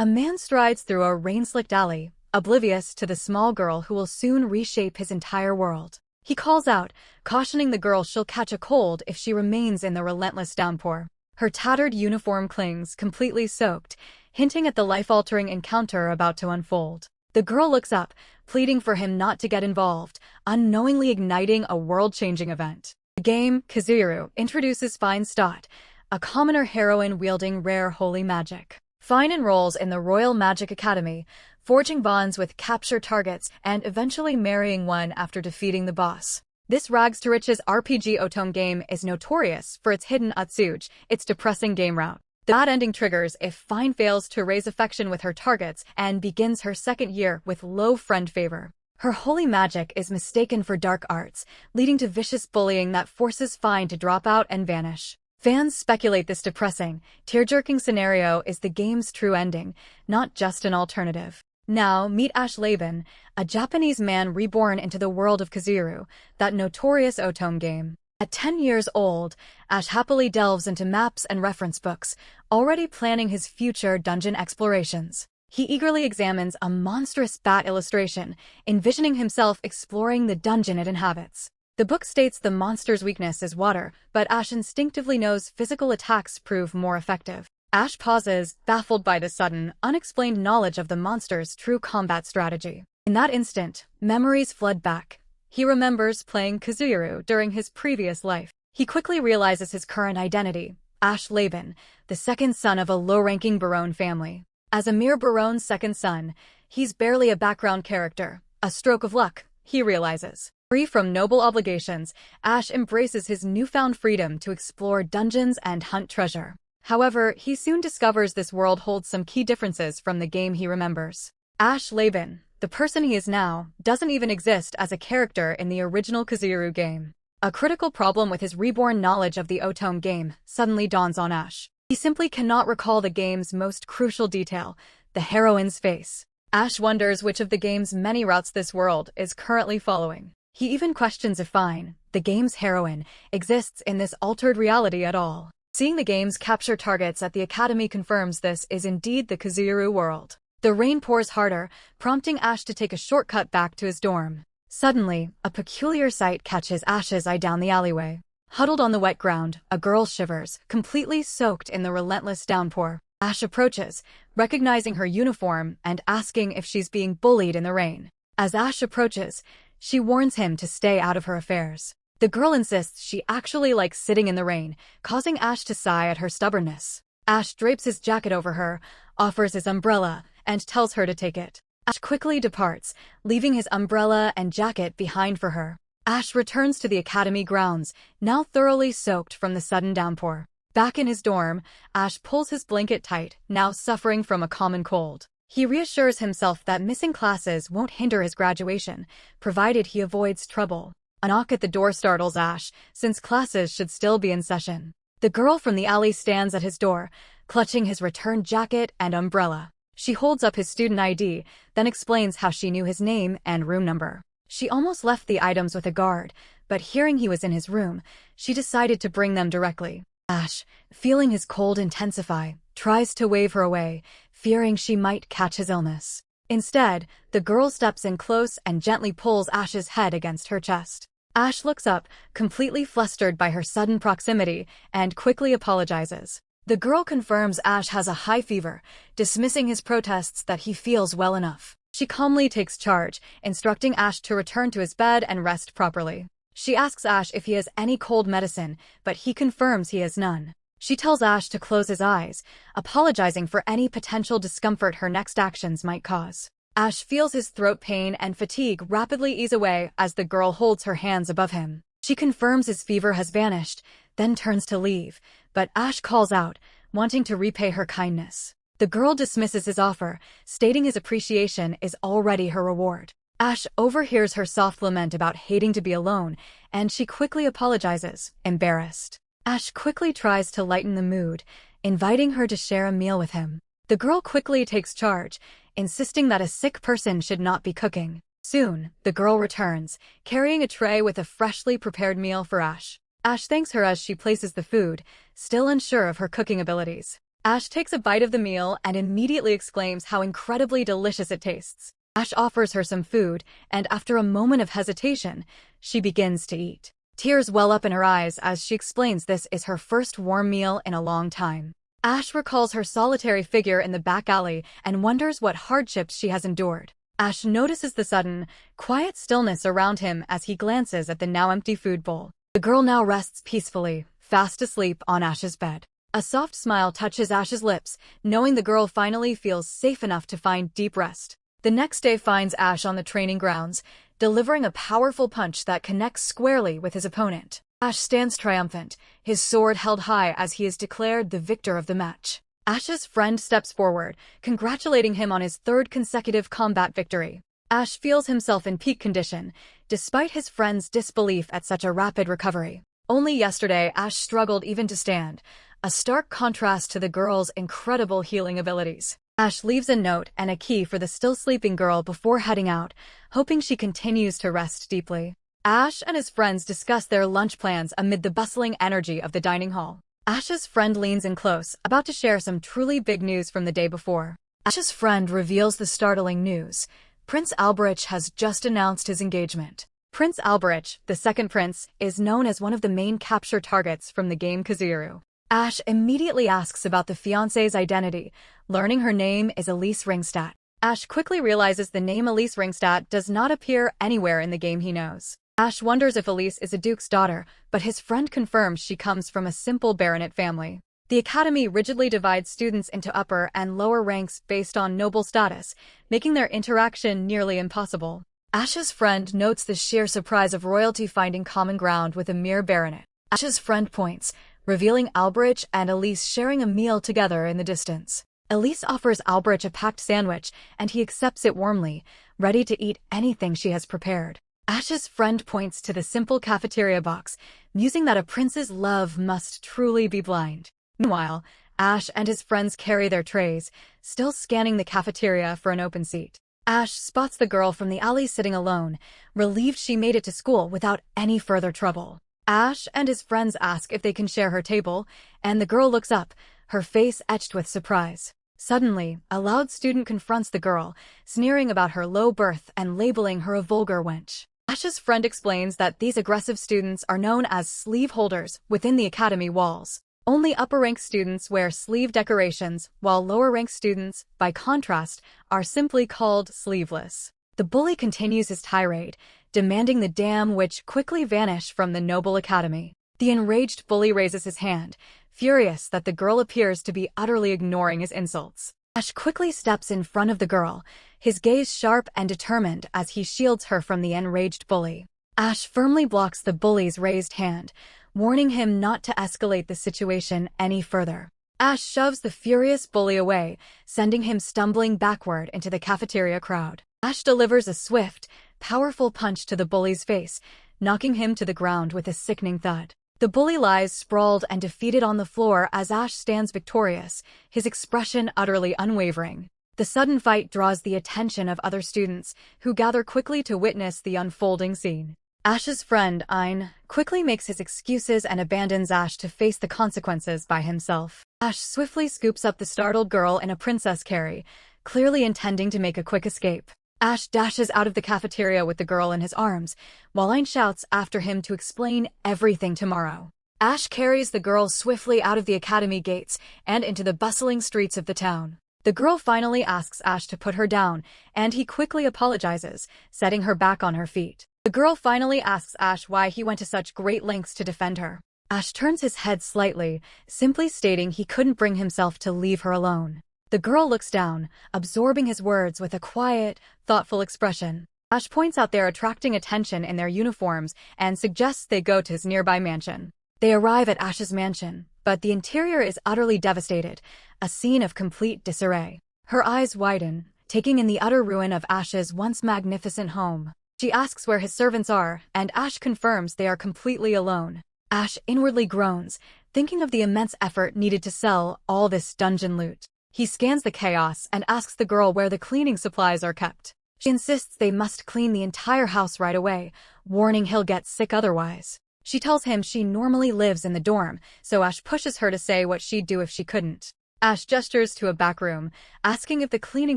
A man strides through a rain-slicked alley, oblivious to the small girl who will soon reshape his entire world. He calls out, cautioning the girl she'll catch a cold if she remains in the relentless downpour. Her tattered uniform clings, completely soaked, hinting at the life-altering encounter about to unfold. The girl looks up, pleading for him not to get involved, unknowingly igniting a world-changing event. The game, Kazuiru, introduces Fine Stott, a commoner heroine wielding rare holy magic. Fine enrolls in the Royal Magic Academy, forging bonds with capture targets and eventually marrying one after defeating the boss. This rags-to-riches RPG otome game is notorious for its hidden utsuge, its depressing game route. The bad ending triggers if Fine fails to raise affection with her targets and begins her second year with low friend favor. Her holy magic is mistaken for dark arts, leading to vicious bullying that forces Fine to drop out and vanish. Fans speculate this depressing, tear-jerking scenario is the game's true ending, not just an alternative. Now, meet Ash Laban, a Japanese man reborn into the world of Kazuiru, that notorious otome game. At 10 years old, Ash happily delves into maps and reference books, already planning his future dungeon explorations. He eagerly examines a monstrous bat illustration, envisioning himself exploring the dungeon it inhabits. The book states the monster's weakness is water, but Ash instinctively knows physical attacks prove more effective. Ash pauses, baffled by the sudden, unexplained knowledge of the monster's true combat strategy. In that instant, memories flood back. He remembers playing Kazuiru during his previous life. He quickly realizes his current identity, Ash Laban, the second son of a low-ranking Barone family. As a mere Barone's second son, he's barely a background character, a stroke of luck, he realizes. Free from noble obligations, Ash embraces his newfound freedom to explore dungeons and hunt treasure. However, he soon discovers this world holds some key differences from the game he remembers. Ash Laban, the person he is now, doesn't even exist as a character in the original Kazuiru game. A critical problem with his reborn knowledge of the otome game suddenly dawns on Ash. He simply cannot recall the game's most crucial detail, the heroine's face. Ash wonders which of the game's many routes this world is currently following. He even questions if Fine, the game's heroine, exists in this altered reality at all. Seeing the game's capture targets at the Academy confirms this is indeed the Kazuiru world. The rain pours harder, prompting Ash to take a shortcut back to his dorm. Suddenly, a peculiar sight catches Ash's eye down the alleyway. Huddled on the wet ground, a girl shivers, completely soaked in the relentless downpour. Ash approaches, recognizing her uniform and asking if she's being bullied in the rain. As Ash approaches, she warns him to stay out of her affairs. The girl insists she actually likes sitting in the rain, causing Ash to sigh at her stubbornness. Ash drapes his jacket over her, offers his umbrella, and tells her to take it. Ash quickly departs, leaving his umbrella and jacket behind for her. Ash returns to the academy grounds, now thoroughly soaked from the sudden downpour. Back in his dorm, Ash pulls his blanket tight, now suffering from a common cold. He reassures himself that missing classes won't hinder his graduation, provided he avoids trouble. A knock at the door startles Ash, since classes should still be in session. The girl from the alley stands at his door, clutching his returned jacket and umbrella. She holds up his student ID, then explains how she knew his name and room number. She almost left the items with a guard, but hearing he was in his room, she decided to bring them directly. Ash, feeling his cold intensify, tries to wave her away, fearing she might catch his illness. Instead, the girl steps in close and gently pulls Ash's head against her chest. Ash looks up, completely flustered by her sudden proximity, and quickly apologizes. The girl confirms Ash has a high fever, dismissing his protests that he feels well enough. She calmly takes charge, instructing Ash to return to his bed and rest properly. She asks Ash if he has any cold medicine, but he confirms he has none. She tells Ash to close his eyes, apologizing for any potential discomfort her next actions might cause. Ash feels his throat pain and fatigue rapidly ease away as the girl holds her hands above him. She confirms his fever has vanished, then turns to leave, but Ash calls out, wanting to repay her kindness. The girl dismisses his offer, stating his appreciation is already her reward. Ash overhears her soft lament about hating to be alone, and she quickly apologizes, embarrassed. Ash quickly tries to lighten the mood, inviting her to share a meal with him. The girl quickly takes charge, insisting that a sick person should not be cooking. Soon, the girl returns, carrying a tray with a freshly prepared meal for Ash. Ash thanks her as she places the food, still unsure of her cooking abilities. Ash takes a bite of the meal and immediately exclaims how incredibly delicious it tastes. Ash offers her some food, and after a moment of hesitation, she begins to eat. Tears well up in her eyes as she explains this is her first warm meal in a long time. Ash recalls her solitary figure in the back alley and wonders what hardships she has endured. Ash notices the sudden, quiet stillness around him as he glances at the now empty food bowl. The girl now rests peacefully, fast asleep on Ash's bed. A soft smile touches Ash's lips, knowing the girl finally feels safe enough to find deep rest. The next day finds Ash on the training grounds, delivering a powerful punch that connects squarely with his opponent. Ash stands triumphant, his sword held high as he is declared the victor of the match. Ash's friend steps forward, congratulating him on his third consecutive combat victory. Ash feels himself in peak condition, despite his friend's disbelief at such a rapid recovery. Only yesterday, Ash struggled even to stand, a stark contrast to the girl's incredible healing abilities. Ash leaves a note and a key for the still sleeping girl before heading out, hoping she continues to rest deeply. Ash and his friends discuss their lunch plans amid the bustling energy of the dining hall. Ash's friend leans in close, about to share some truly big news from the day before. Ash's friend reveals the startling news. Prince Alberich has just announced his engagement. Prince Alberich, the second prince, is known as one of the main capture targets from the game Kazuiru. Ash immediately asks about the fiancé's identity, learning her name is Elise Ringstadt. Ash quickly realizes the name Elise Ringstadt does not appear anywhere in the game he knows. Ash wonders if Elise is a duke's daughter, but his friend confirms she comes from a simple baronet family. The academy rigidly divides students into upper and lower ranks based on noble status, making their interaction nearly impossible. Ash's friend notes the sheer surprise of royalty finding common ground with a mere baronet. Ash's friend points, revealing Alberich and Elise sharing a meal together in the distance. Elise offers Alberich a packed sandwich, and he accepts it warmly, ready to eat anything she has prepared. Ash's friend points to the simple cafeteria box, musing that a prince's love must truly be blind. Meanwhile, Ash and his friends carry their trays, still scanning the cafeteria for an open seat. Ash spots the girl from the alley sitting alone, relieved she made it to school without any further trouble. Ash and his friends ask if they can share her table, and the girl looks up, her face etched with surprise. Suddenly, a loud student confronts the girl, sneering about her low birth and labeling her a vulgar wench. Ash's friend explains that these aggressive students are known as sleeve holders within the academy walls. Only upper-rank students wear sleeve decorations, while lower-rank students, by contrast, are simply called sleeveless. The bully continues his tirade, demanding the dam which quickly vanish from the noble academy. The enraged bully raises his hand, furious that the girl appears to be utterly ignoring his insults. Ash quickly steps in front of the girl, his gaze sharp and determined as he shields her from the enraged bully. Ash firmly blocks the bully's raised hand, warning him not to escalate the situation any further. Ash shoves the furious bully away, sending him stumbling backward into the cafeteria crowd. Ash delivers a swift, powerful punch to the bully's face, knocking him to the ground with a sickening thud. The bully lies sprawled and defeated on the floor as Ash stands victorious, his expression utterly unwavering. The sudden fight draws the attention of other students, who gather quickly to witness the unfolding scene. Ash's friend, Ein, quickly makes his excuses and abandons Ash to face the consequences by himself. Ash swiftly scoops up the startled girl in a princess carry, clearly intending to make a quick escape. Ash dashes out of the cafeteria with the girl in his arms, while Ein shouts after him to explain everything tomorrow. Ash carries the girl swiftly out of the academy gates and into the bustling streets of the town. The girl finally asks Ash to put her down, and he quickly apologizes, setting her back on her feet. The girl finally asks Ash why he went to such great lengths to defend her. Ash turns his head slightly, simply stating he couldn't bring himself to leave her alone. The girl looks down, absorbing his words with a quiet, thoughtful expression. Ash points out they're attracting attention in their uniforms and suggests they go to his nearby mansion. They arrive at Ash's mansion, but the interior is utterly devastated, a scene of complete disarray. Her eyes widen, taking in the utter ruin of Ash's once magnificent home. She asks where his servants are, and Ash confirms they are completely alone. Ash inwardly groans, thinking of the immense effort needed to sell all this dungeon loot. He scans the chaos and asks the girl where the cleaning supplies are kept. She insists they must clean the entire house right away, warning he'll get sick otherwise. She tells him she normally lives in the dorm, so Ash pushes her to say what she'd do if she couldn't. Ash gestures to a back room, asking if the cleaning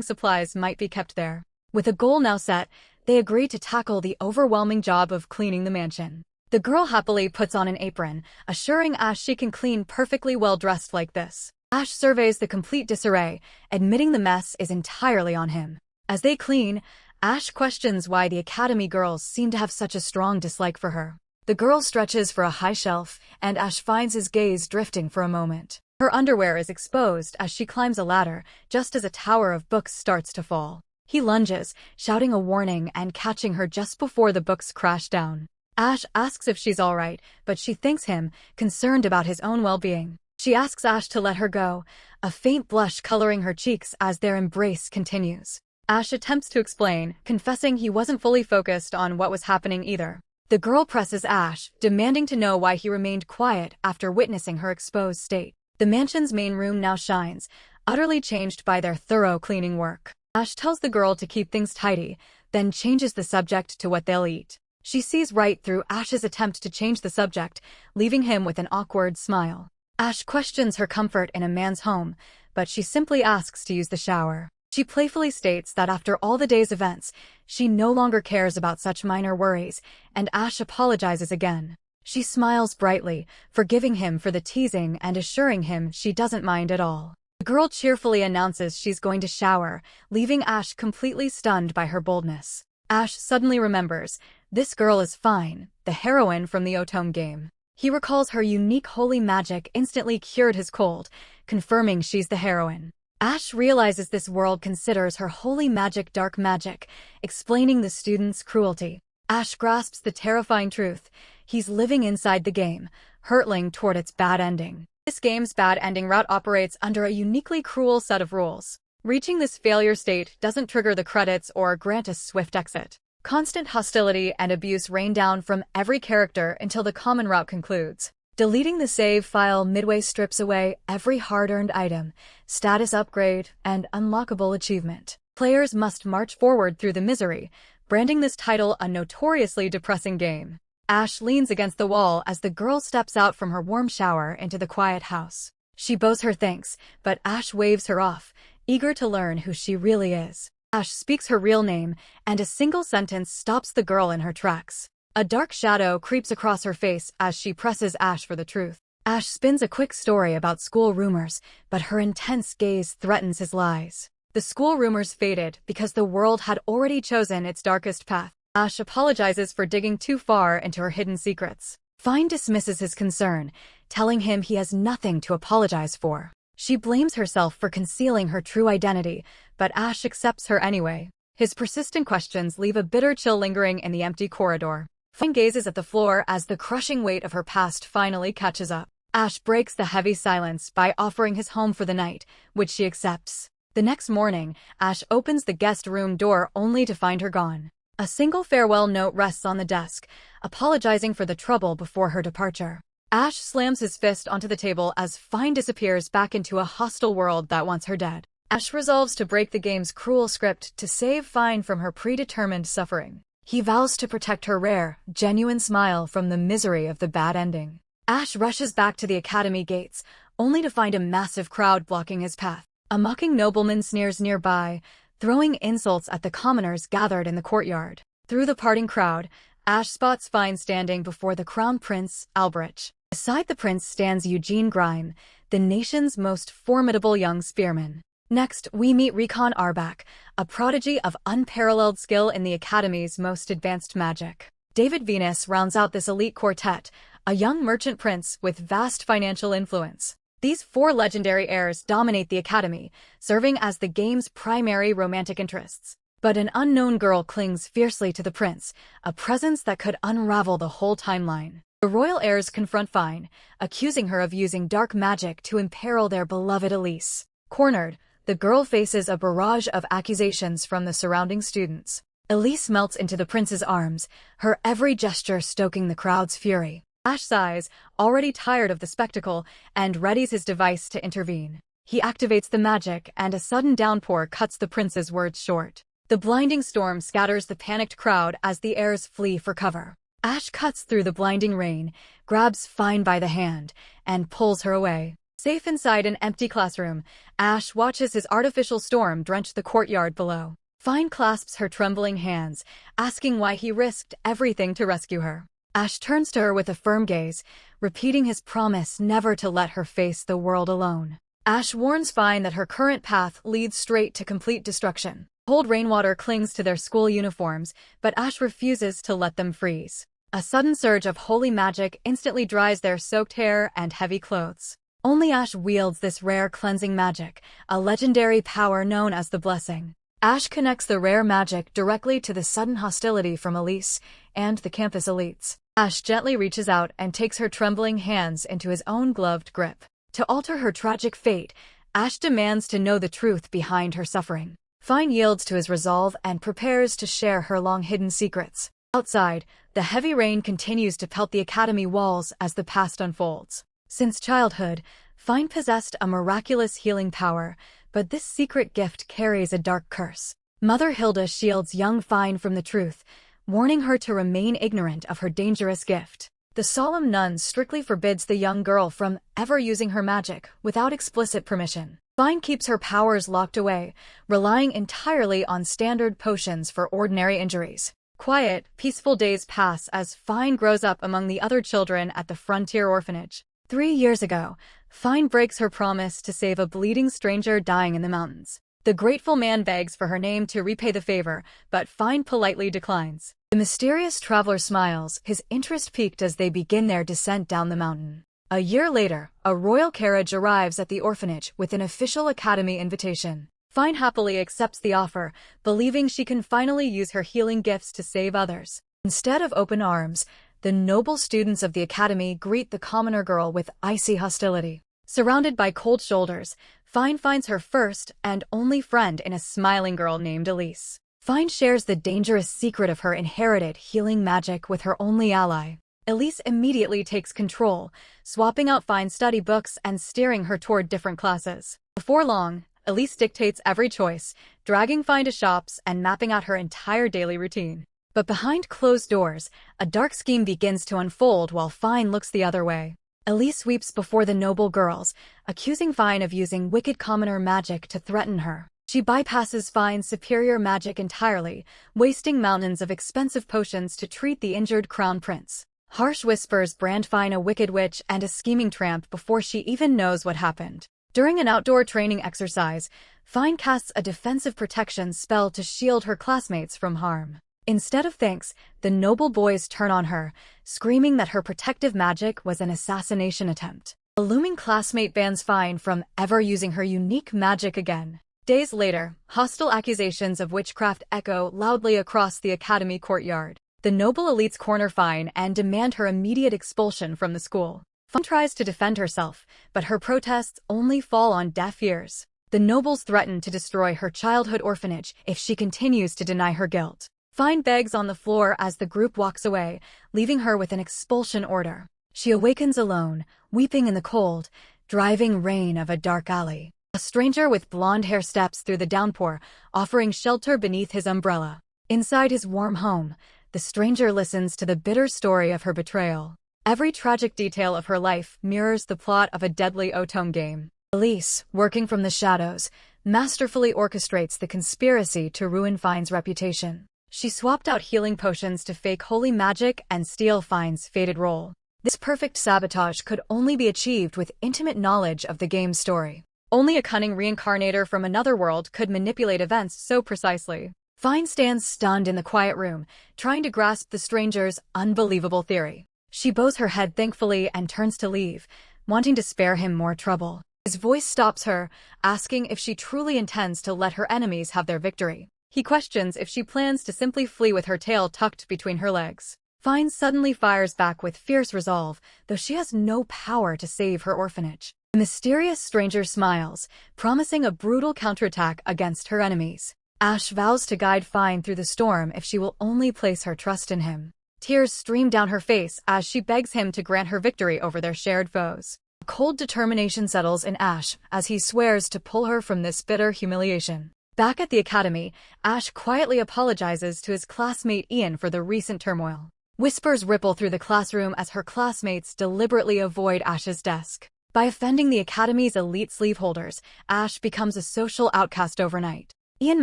supplies might be kept there. With a goal now set, they agree to tackle the overwhelming job of cleaning the mansion. The girl happily puts on an apron, assuring Ash she can clean perfectly well dressed like this. Ash surveys the complete disarray, admitting the mess is entirely on him. As they clean, Ash questions why the academy girls seem to have such a strong dislike for her. The girl stretches for a high shelf, and Ash finds his gaze drifting for a moment. Her underwear is exposed as she climbs a ladder, just as a tower of books starts to fall. He lunges, shouting a warning and catching her just before the books crash down. Ash asks if she's alright, but she thanks him, concerned about his own well-being. She asks Ash to let her go, a faint blush coloring her cheeks as their embrace continues. Ash attempts to explain, confessing he wasn't fully focused on what was happening either. The girl presses Ash, demanding to know why he remained quiet after witnessing her exposed state. The mansion's main room now shines, utterly changed by their thorough cleaning work. Ash tells the girl to keep things tidy, then changes the subject to what they'll eat. She sees right through Ash's attempt to change the subject, leaving him with an awkward smile. Ash questions her comfort in a man's home, but she simply asks to use the shower. She playfully states that after all the day's events, she no longer cares about such minor worries, and Ash apologizes again. She smiles brightly, forgiving him for the teasing and assuring him she doesn't mind at all. The girl cheerfully announces she's going to shower, leaving Ash completely stunned by her boldness. Ash suddenly remembers, this girl is fine, the heroine from the Otome game. He recalls her unique holy magic instantly cured his cold, confirming she's the heroine. Ash realizes this world considers her holy magic dark magic, explaining the student's cruelty. Ash grasps the terrifying truth. He's living inside the game, hurtling toward its bad ending. This game's bad ending route operates under a uniquely cruel set of rules. Reaching this failure state doesn't trigger the credits or grant a swift exit. Constant hostility and abuse rain down from every character until the common route concludes. Deleting the save file midway strips away every hard-earned item, status upgrade, and unlockable achievement. Players must march forward through the misery, branding this title a notoriously depressing game. Ash leans against the wall as the girl steps out from her warm shower into the quiet house. She bows her thanks, but Ash waves her off, eager to learn who she really is. Ash speaks her real name, and a single sentence stops the girl in her tracks. A dark shadow creeps across her face as she presses Ash for the truth. Ash spins a quick story about school rumors, but her intense gaze threatens his lies. The school rumors faded because the world had already chosen its darkest path. Ash apologizes for digging too far into her hidden secrets. Fine dismisses his concern, telling him he has nothing to apologize for. She blames herself for concealing her true identity, but Ash accepts her anyway. His persistent questions leave a bitter chill lingering in the empty corridor. Fine gazes at the floor as the crushing weight of her past finally catches up. Ash breaks the heavy silence by offering his home for the night, which she accepts. The next morning, Ash opens the guest room door only to find her gone. A single farewell note rests on the desk, apologizing for the trouble before her departure. Ash slams his fist onto the table as Fine disappears back into a hostile world that wants her dead. Ash resolves to break the game's cruel script to save Fine from her predetermined suffering. He vows to protect her rare, genuine smile from the misery of the bad ending. Ash rushes back to the academy gates, only to find a massive crowd blocking his path. A mocking nobleman sneers nearby, throwing insults at the commoners gathered in the courtyard. Through the parting crowd, Ash spots Fine standing before the crown prince, Albrecht. Beside the prince stands Eugene Grime, the nation's most formidable young spearman. Next, we meet Recon Arbak, a prodigy of unparalleled skill in the academy's most advanced magic. David Venus rounds out this elite quartet, a young merchant prince with vast financial influence. These four legendary heirs dominate the academy, serving as the game's primary romantic interests. But an unknown girl clings fiercely to the prince, a presence that could unravel the whole timeline. The royal heirs confront Fine, accusing her of using dark magic to imperil their beloved Elise. Cornered, the girl faces a barrage of accusations from the surrounding students. Elise melts into the prince's arms, her every gesture stoking the crowd's fury. Ash sighs, already tired of the spectacle, and readies his device to intervene. He activates the magic, and a sudden downpour cuts the prince's words short. The blinding storm scatters the panicked crowd as the heirs flee for cover. Ash cuts through the blinding rain, grabs Fine by the hand, and pulls her away. Safe inside an empty classroom, Ash watches his artificial storm drench the courtyard below. Fine clasps her trembling hands, asking why he risked everything to rescue her. Ash turns to her with a firm gaze, repeating his promise never to let her face the world alone. Ash warns Fine that her current path leads straight to complete destruction. Cold rainwater clings to their school uniforms, but Ash refuses to let them freeze. A sudden surge of holy magic instantly dries their soaked hair and heavy clothes. Only Ash wields this rare cleansing magic, a legendary power known as the Blessing. Ash connects the rare magic directly to the sudden hostility from Elise and the campus elites. Ash gently reaches out and takes her trembling hands into his own gloved grip. To alter her tragic fate, Ash demands to know the truth behind her suffering. Fine yields to his resolve and prepares to share her long-hidden secrets. Outside, the heavy rain continues to pelt the academy walls as the past unfolds. Since childhood, Fine possessed a miraculous healing power, but this secret gift carries a dark curse. Mother Hilda shields young Fine from the truth, warning her to remain ignorant of her dangerous gift. The solemn nun strictly forbids the young girl from ever using her magic without explicit permission. Fine keeps her powers locked away, relying entirely on standard potions for ordinary injuries. Quiet, peaceful days pass as Fine grows up among the other children at the Frontier Orphanage. 3 years ago, Fine breaks her promise to save a bleeding stranger dying in the mountains. The grateful man begs for her name to repay the favor, but Fine politely declines. The mysterious traveler smiles, his interest piqued as they begin their descent down the mountain. A year later, a royal carriage arrives at the orphanage with an official academy invitation. Fine happily accepts the offer, believing she can finally use her healing gifts to save others. Instead of open arms, the noble students of the academy greet the commoner girl with icy hostility. Surrounded by cold shoulders, Fine finds her first and only friend in a smiling girl named Elise. Fine shares the dangerous secret of her inherited healing magic with her only ally. Elise immediately takes control, swapping out Fine's study books and steering her toward different classes. Before long, Elise dictates every choice, dragging Fine to shops and mapping out her entire daily routine. But behind closed doors, a dark scheme begins to unfold while Fine looks the other way. Elise weeps before the noble girls, accusing Fine of using wicked commoner magic to threaten her. She bypasses Fine's superior magic entirely, wasting mountains of expensive potions to treat the injured crown prince. Harsh whispers brand Fine a wicked witch and a scheming tramp before she even knows what happened. During an outdoor training exercise, Fine casts a defensive protection spell to shield her classmates from harm. Instead of thanks, the noble boys turn on her, screaming that her protective magic was an assassination attempt. A looming classmate bans Fine from ever using her unique magic again. Days later, hostile accusations of witchcraft echo loudly across the academy courtyard. The noble elites corner Fine and demand her immediate expulsion from the school. Fine tries to defend herself, but her protests only fall on deaf ears. The nobles threaten to destroy her childhood orphanage if she continues to deny her guilt. Fine begs on the floor as the group walks away, leaving her with an expulsion order. She awakens alone, weeping in the cold, driving rain of a dark alley. A stranger with blonde hair steps through the downpour, offering shelter beneath his umbrella. Inside his warm home, the stranger listens to the bitter story of her betrayal. Every tragic detail of her life mirrors the plot of a deadly otome game. Elise, working from the shadows, masterfully orchestrates the conspiracy to ruin Fine's reputation. She swapped out healing potions to fake holy magic and steal Fine's fated role. This perfect sabotage could only be achieved with intimate knowledge of the game's story. Only a cunning reincarnator from another world could manipulate events so precisely. Fine stands stunned in the quiet room, trying to grasp the stranger's unbelievable theory. She bows her head thankfully and turns to leave, wanting to spare him more trouble. His voice stops her, asking if she truly intends to let her enemies have their victory. He questions if she plans to simply flee with her tail tucked between her legs. Fine suddenly fires back with fierce resolve, though she has no power to save her orphanage. The mysterious stranger smiles, promising a brutal counterattack against her enemies. Ash vows to guide Fine through the storm if she will only place her trust in him. Tears stream down her face as she begs him to grant her victory over their shared foes. A cold determination settles in Ash as he swears to pull her from this bitter humiliation. Back at the academy, Ash quietly apologizes to his classmate Ian for the recent turmoil. Whispers ripple through the classroom as her classmates deliberately avoid Ash's desk. By offending the Academy's elite sleeveholders, Ash becomes a social outcast overnight. Ian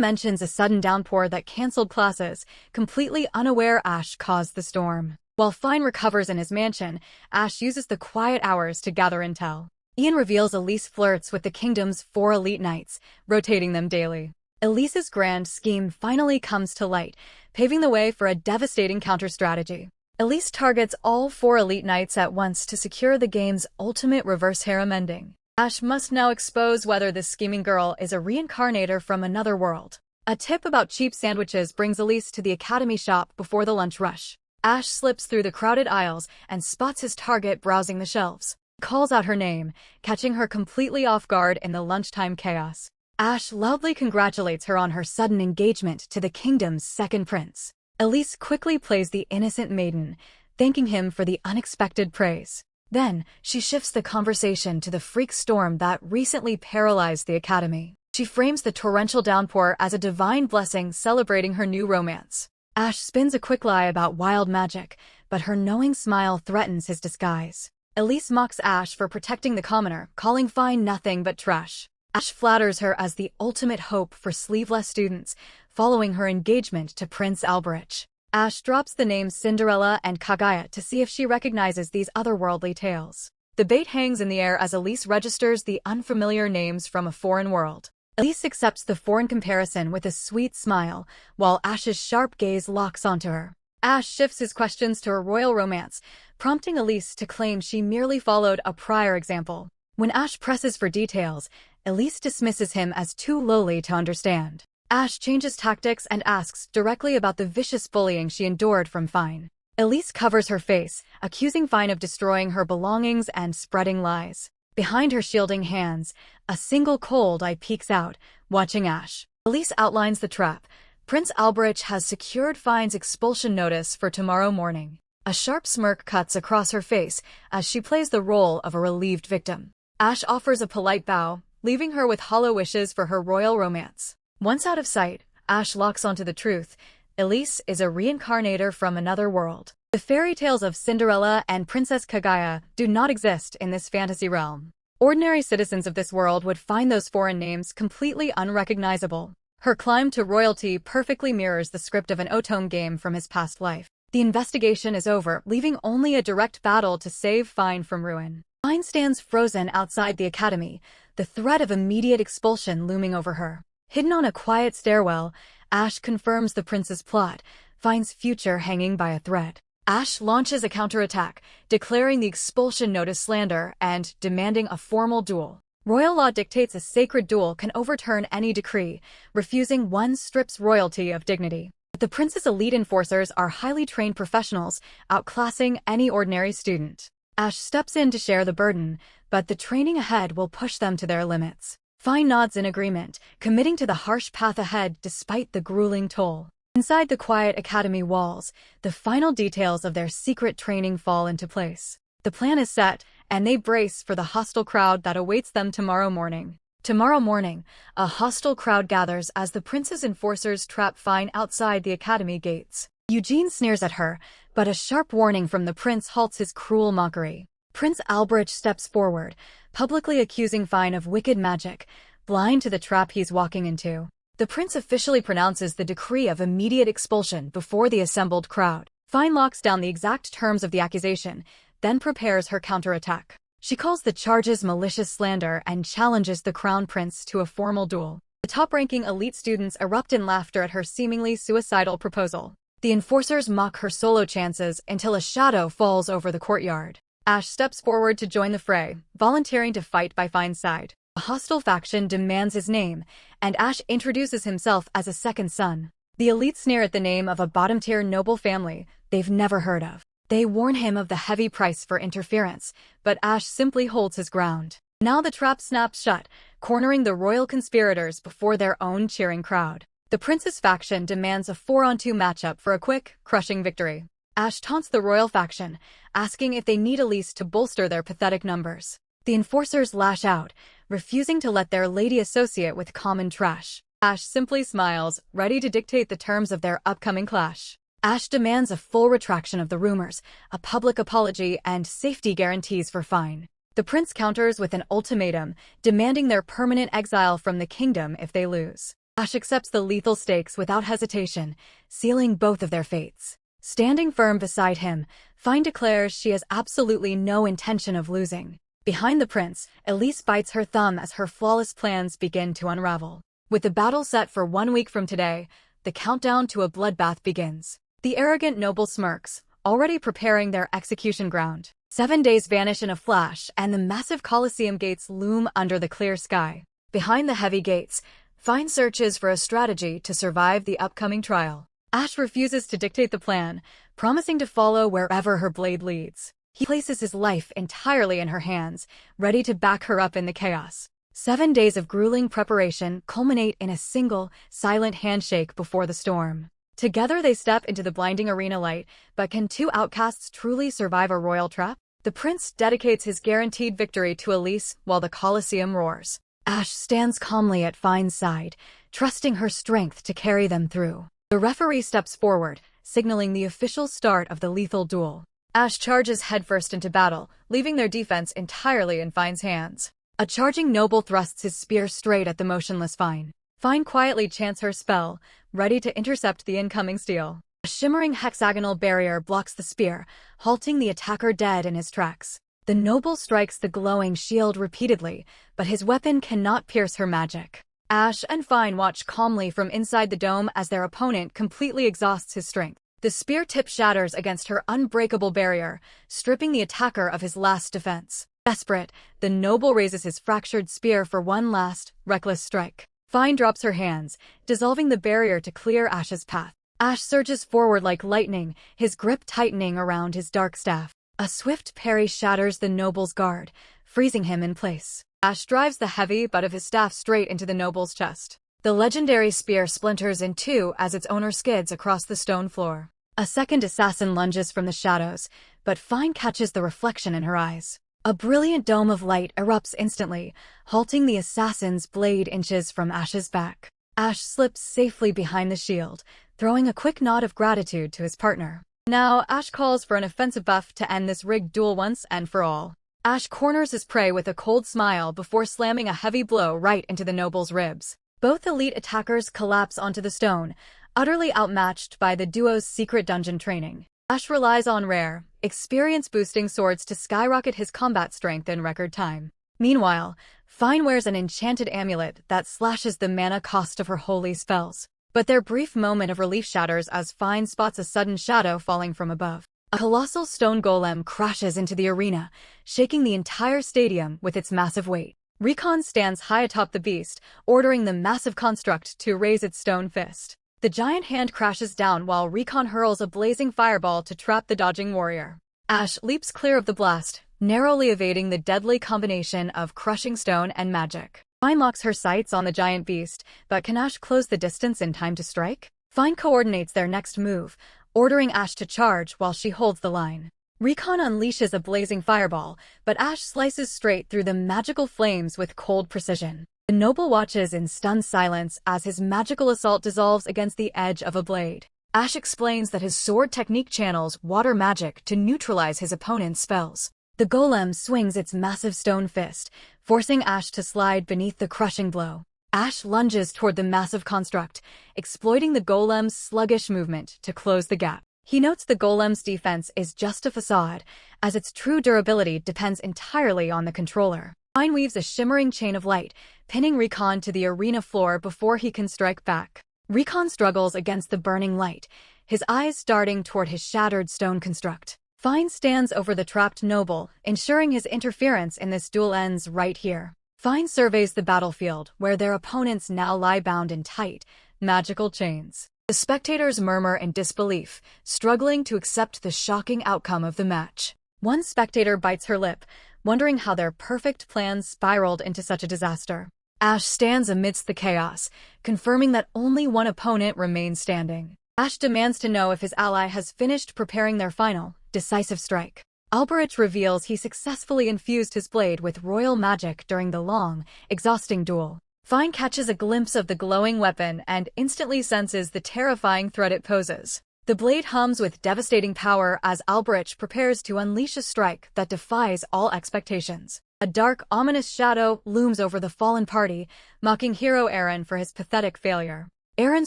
mentions a sudden downpour that canceled classes, completely unaware Ash caused the storm. While Fine recovers in his mansion, Ash uses the quiet hours to gather intel. Ian reveals Elise flirts with the kingdom's 4 elite knights, rotating them daily. Elise's grand scheme finally comes to light, paving the way for a devastating counter-strategy. Elise targets all 4 elite knights at once to secure the game's ultimate reverse harem ending. Ash must now expose whether this scheming girl is a reincarnator from another world. A tip about cheap sandwiches brings Elise to the Academy shop before the lunch rush. Ash slips through the crowded aisles and spots his target browsing the shelves. He calls out her name, catching her completely off guard in the lunchtime chaos. Ash loudly congratulates her on her sudden engagement to the kingdom's second prince. Elise quickly plays the innocent maiden, thanking him for the unexpected praise. Then, she shifts the conversation to the freak storm that recently paralyzed the Academy. She frames the torrential downpour as a divine blessing celebrating her new romance. Ash spins a quick lie about wild magic, but her knowing smile threatens his disguise. Elise mocks Ash for protecting the commoner, calling Fine nothing but trash. Ash flatters her as the ultimate hope for sleeveless students, following her engagement to Prince Alberich. Ash drops the names Cinderella and Kagaya to see if she recognizes these otherworldly tales. The bait hangs in the air as Elise registers the unfamiliar names from a foreign world. Elise accepts the foreign comparison with a sweet smile, while Ash's sharp gaze locks onto her. Ash shifts his questions to a royal romance, prompting Elise to claim she merely followed a prior example. When Ash presses for details, Elise dismisses him as too lowly to understand. Ash changes tactics and asks directly about the vicious bullying she endured from Fine. Elise covers her face, accusing Fine of destroying her belongings and spreading lies. Behind her shielding hands, a single cold eye peeks out, watching Ash. Elise outlines the trap. Prince Alberich has secured Fine's expulsion notice for tomorrow morning. A sharp smirk cuts across her face as she plays the role of a relieved victim. Ash offers a polite bow, leaving her with hollow wishes for her royal romance. Once out of sight, Ash locks onto the truth. Elise is a reincarnator from another world. The fairy tales of Cinderella and Princess Kagaya do not exist in this fantasy realm. Ordinary citizens of this world would find those foreign names completely unrecognizable. Her climb to royalty perfectly mirrors the script of an Otome game from his past life. The investigation is over, leaving only a direct battle to save Fine from ruin. Fine stands frozen outside the Academy, the threat of immediate expulsion looming over her. Hidden on a quiet stairwell, Ash confirms the prince's plot, Fine's future hanging by a thread. Ash launches a counterattack, declaring the expulsion notice slander and demanding a formal duel. Royal law dictates a sacred duel can overturn any decree, refusing one strips royalty of dignity. The prince's elite enforcers are highly trained professionals, outclassing any ordinary student. Ash steps in to share the burden, but the training ahead will push them to their limits. Fine nods in agreement, committing to the harsh path ahead despite the grueling toll. Inside the quiet academy walls, the final details of their secret training fall into place. The plan is set, and they brace for the hostile crowd that awaits them tomorrow morning. Tomorrow morning, a hostile crowd gathers as the prince's enforcers trap Fine outside the academy gates. Eugene sneers at her, but a sharp warning from the prince halts his cruel mockery. Prince Alberich steps forward, publicly accusing Fine of wicked magic, blind to the trap he's walking into. The prince officially pronounces the decree of immediate expulsion before the assembled crowd. Fine locks down the exact terms of the accusation, then prepares her counterattack. She calls the charges malicious slander and challenges the crown prince to a formal duel. The top-ranking elite students erupt in laughter at her seemingly suicidal proposal. The enforcers mock her solo chances until a shadow falls over the courtyard. Ash steps forward to join the fray, volunteering to fight by Fine's side. A hostile faction demands his name, and Ash introduces himself as a second son. The elite sneer at the name of a bottom-tier noble family they've never heard of. They warn him of the heavy price for interference, but Ash simply holds his ground. Now the trap snaps shut, cornering the royal conspirators before their own cheering crowd. The prince's faction demands a 4-on-2 matchup for a quick, crushing victory. Ash taunts the royal faction, asking if they need Elise to bolster their pathetic numbers. The enforcers lash out, refusing to let their lady associate with common trash. Ash simply smiles, ready to dictate the terms of their upcoming clash. Ash demands a full retraction of the rumors, a public apology, and safety guarantees for Fine. The prince counters with an ultimatum, demanding their permanent exile from the kingdom if they lose. Ash accepts the lethal stakes without hesitation, sealing both of their fates. Standing firm beside him, Fine declares she has absolutely no intention of losing. Behind the prince, Elise bites her thumb as her flawless plans begin to unravel. With the battle set for 1 week from today, the countdown to a bloodbath begins. The arrogant noble smirks, already preparing their execution ground. 7 days vanish in a flash, and the massive Colosseum gates loom under the clear sky. Behind the heavy gates, Fine searches for a strategy to survive the upcoming trial. Ash refuses to dictate the plan, promising to follow wherever her blade leads. He places his life entirely in her hands, ready to back her up in the chaos. 7 days of grueling preparation culminate in a single, silent handshake before the storm. Together they step into the blinding arena light, but can two outcasts truly survive a royal trap? The prince dedicates his guaranteed victory to Elise while the Colosseum roars. Ash stands calmly at Fine's side, trusting her strength to carry them through. The referee steps forward, signaling the official start of the lethal duel. Ash charges headfirst into battle, leaving their defense entirely in Fine's hands. A charging noble thrusts his spear straight at the motionless Fine. Fine quietly chants her spell, ready to intercept the incoming steel. A shimmering hexagonal barrier blocks the spear, halting the attacker dead in his tracks. The noble strikes the glowing shield repeatedly, but his weapon cannot pierce her magic. Ash and Fine watch calmly from inside the dome as their opponent completely exhausts his strength. The spear tip shatters against her unbreakable barrier, stripping the attacker of his last defense. Desperate, the noble raises his fractured spear for one last, reckless strike. Fine drops her hands, dissolving the barrier to clear Ash's path. Ash surges forward like lightning, his grip tightening around his dark staff. A swift parry shatters the noble's guard, freezing him in place. Ash drives the heavy butt of his staff straight into the noble's chest. The legendary spear splinters in two as its owner skids across the stone floor. A second assassin lunges from the shadows, but Fine catches the reflection in her eyes. A brilliant dome of light erupts instantly, halting the assassin's blade inches from Ash's back. Ash slips safely behind the shield, throwing a quick nod of gratitude to his partner. Now, Ash calls for an offensive buff to end this rigged duel once and for all. Ash corners his prey with a cold smile before slamming a heavy blow right into the noble's ribs. Both elite attackers collapse onto the stone, utterly outmatched by the duo's secret dungeon training. Ash relies on rare, experience-boosting swords to skyrocket his combat strength in record time. Meanwhile, Fine wears an enchanted amulet that slashes the mana cost of her holy spells. But their brief moment of relief shatters as Fine spots a sudden shadow falling from above. A colossal stone golem crashes into the arena, shaking the entire stadium with its massive weight. Recon stands high atop the beast, ordering the massive construct to raise its stone fist. The giant hand crashes down while Recon hurls a blazing fireball to trap the dodging warrior. Ash leaps clear of the blast, narrowly evading the deadly combination of crushing stone and magic. Fine locks her sights on the giant beast, but can Ash close the distance in time to strike? Fine coordinates their next move, ordering Ash to charge while she holds the line. Recon unleashes a blazing fireball, but Ash slices straight through the magical flames with cold precision. The noble watches in stunned silence as his magical assault dissolves against the edge of a blade. Ash explains that his sword technique channels water magic to neutralize his opponent's spells. The golem swings its massive stone fist, forcing Ash to slide beneath the crushing blow. Ash lunges toward the massive construct, exploiting the golem's sluggish movement to close the gap. He notes the golem's defense is just a facade, as its true durability depends entirely on the controller. Fine weaves a shimmering chain of light, pinning Recon to the arena floor before he can strike back. Recon struggles against the burning light, his eyes darting toward his shattered stone construct. Fine stands over the trapped noble, ensuring his interference in this duel ends right here. Fine surveys the battlefield, where their opponents now lie bound in tight, magical chains. The spectators murmur in disbelief, struggling to accept the shocking outcome of the match. One spectator bites her lip, wondering how their perfect plans spiraled into such a disaster. Ash stands amidst the chaos, confirming that only one opponent remains standing. Ash demands to know if his ally has finished preparing their final, decisive strike. Alberich reveals he successfully infused his blade with royal magic during the long, exhausting duel. Fine catches a glimpse of the glowing weapon and instantly senses the terrifying threat it poses. The blade hums with devastating power as Alberich prepares to unleash a strike that defies all expectations. A dark, ominous shadow looms over the fallen party, mocking hero Eren for his pathetic failure. Eren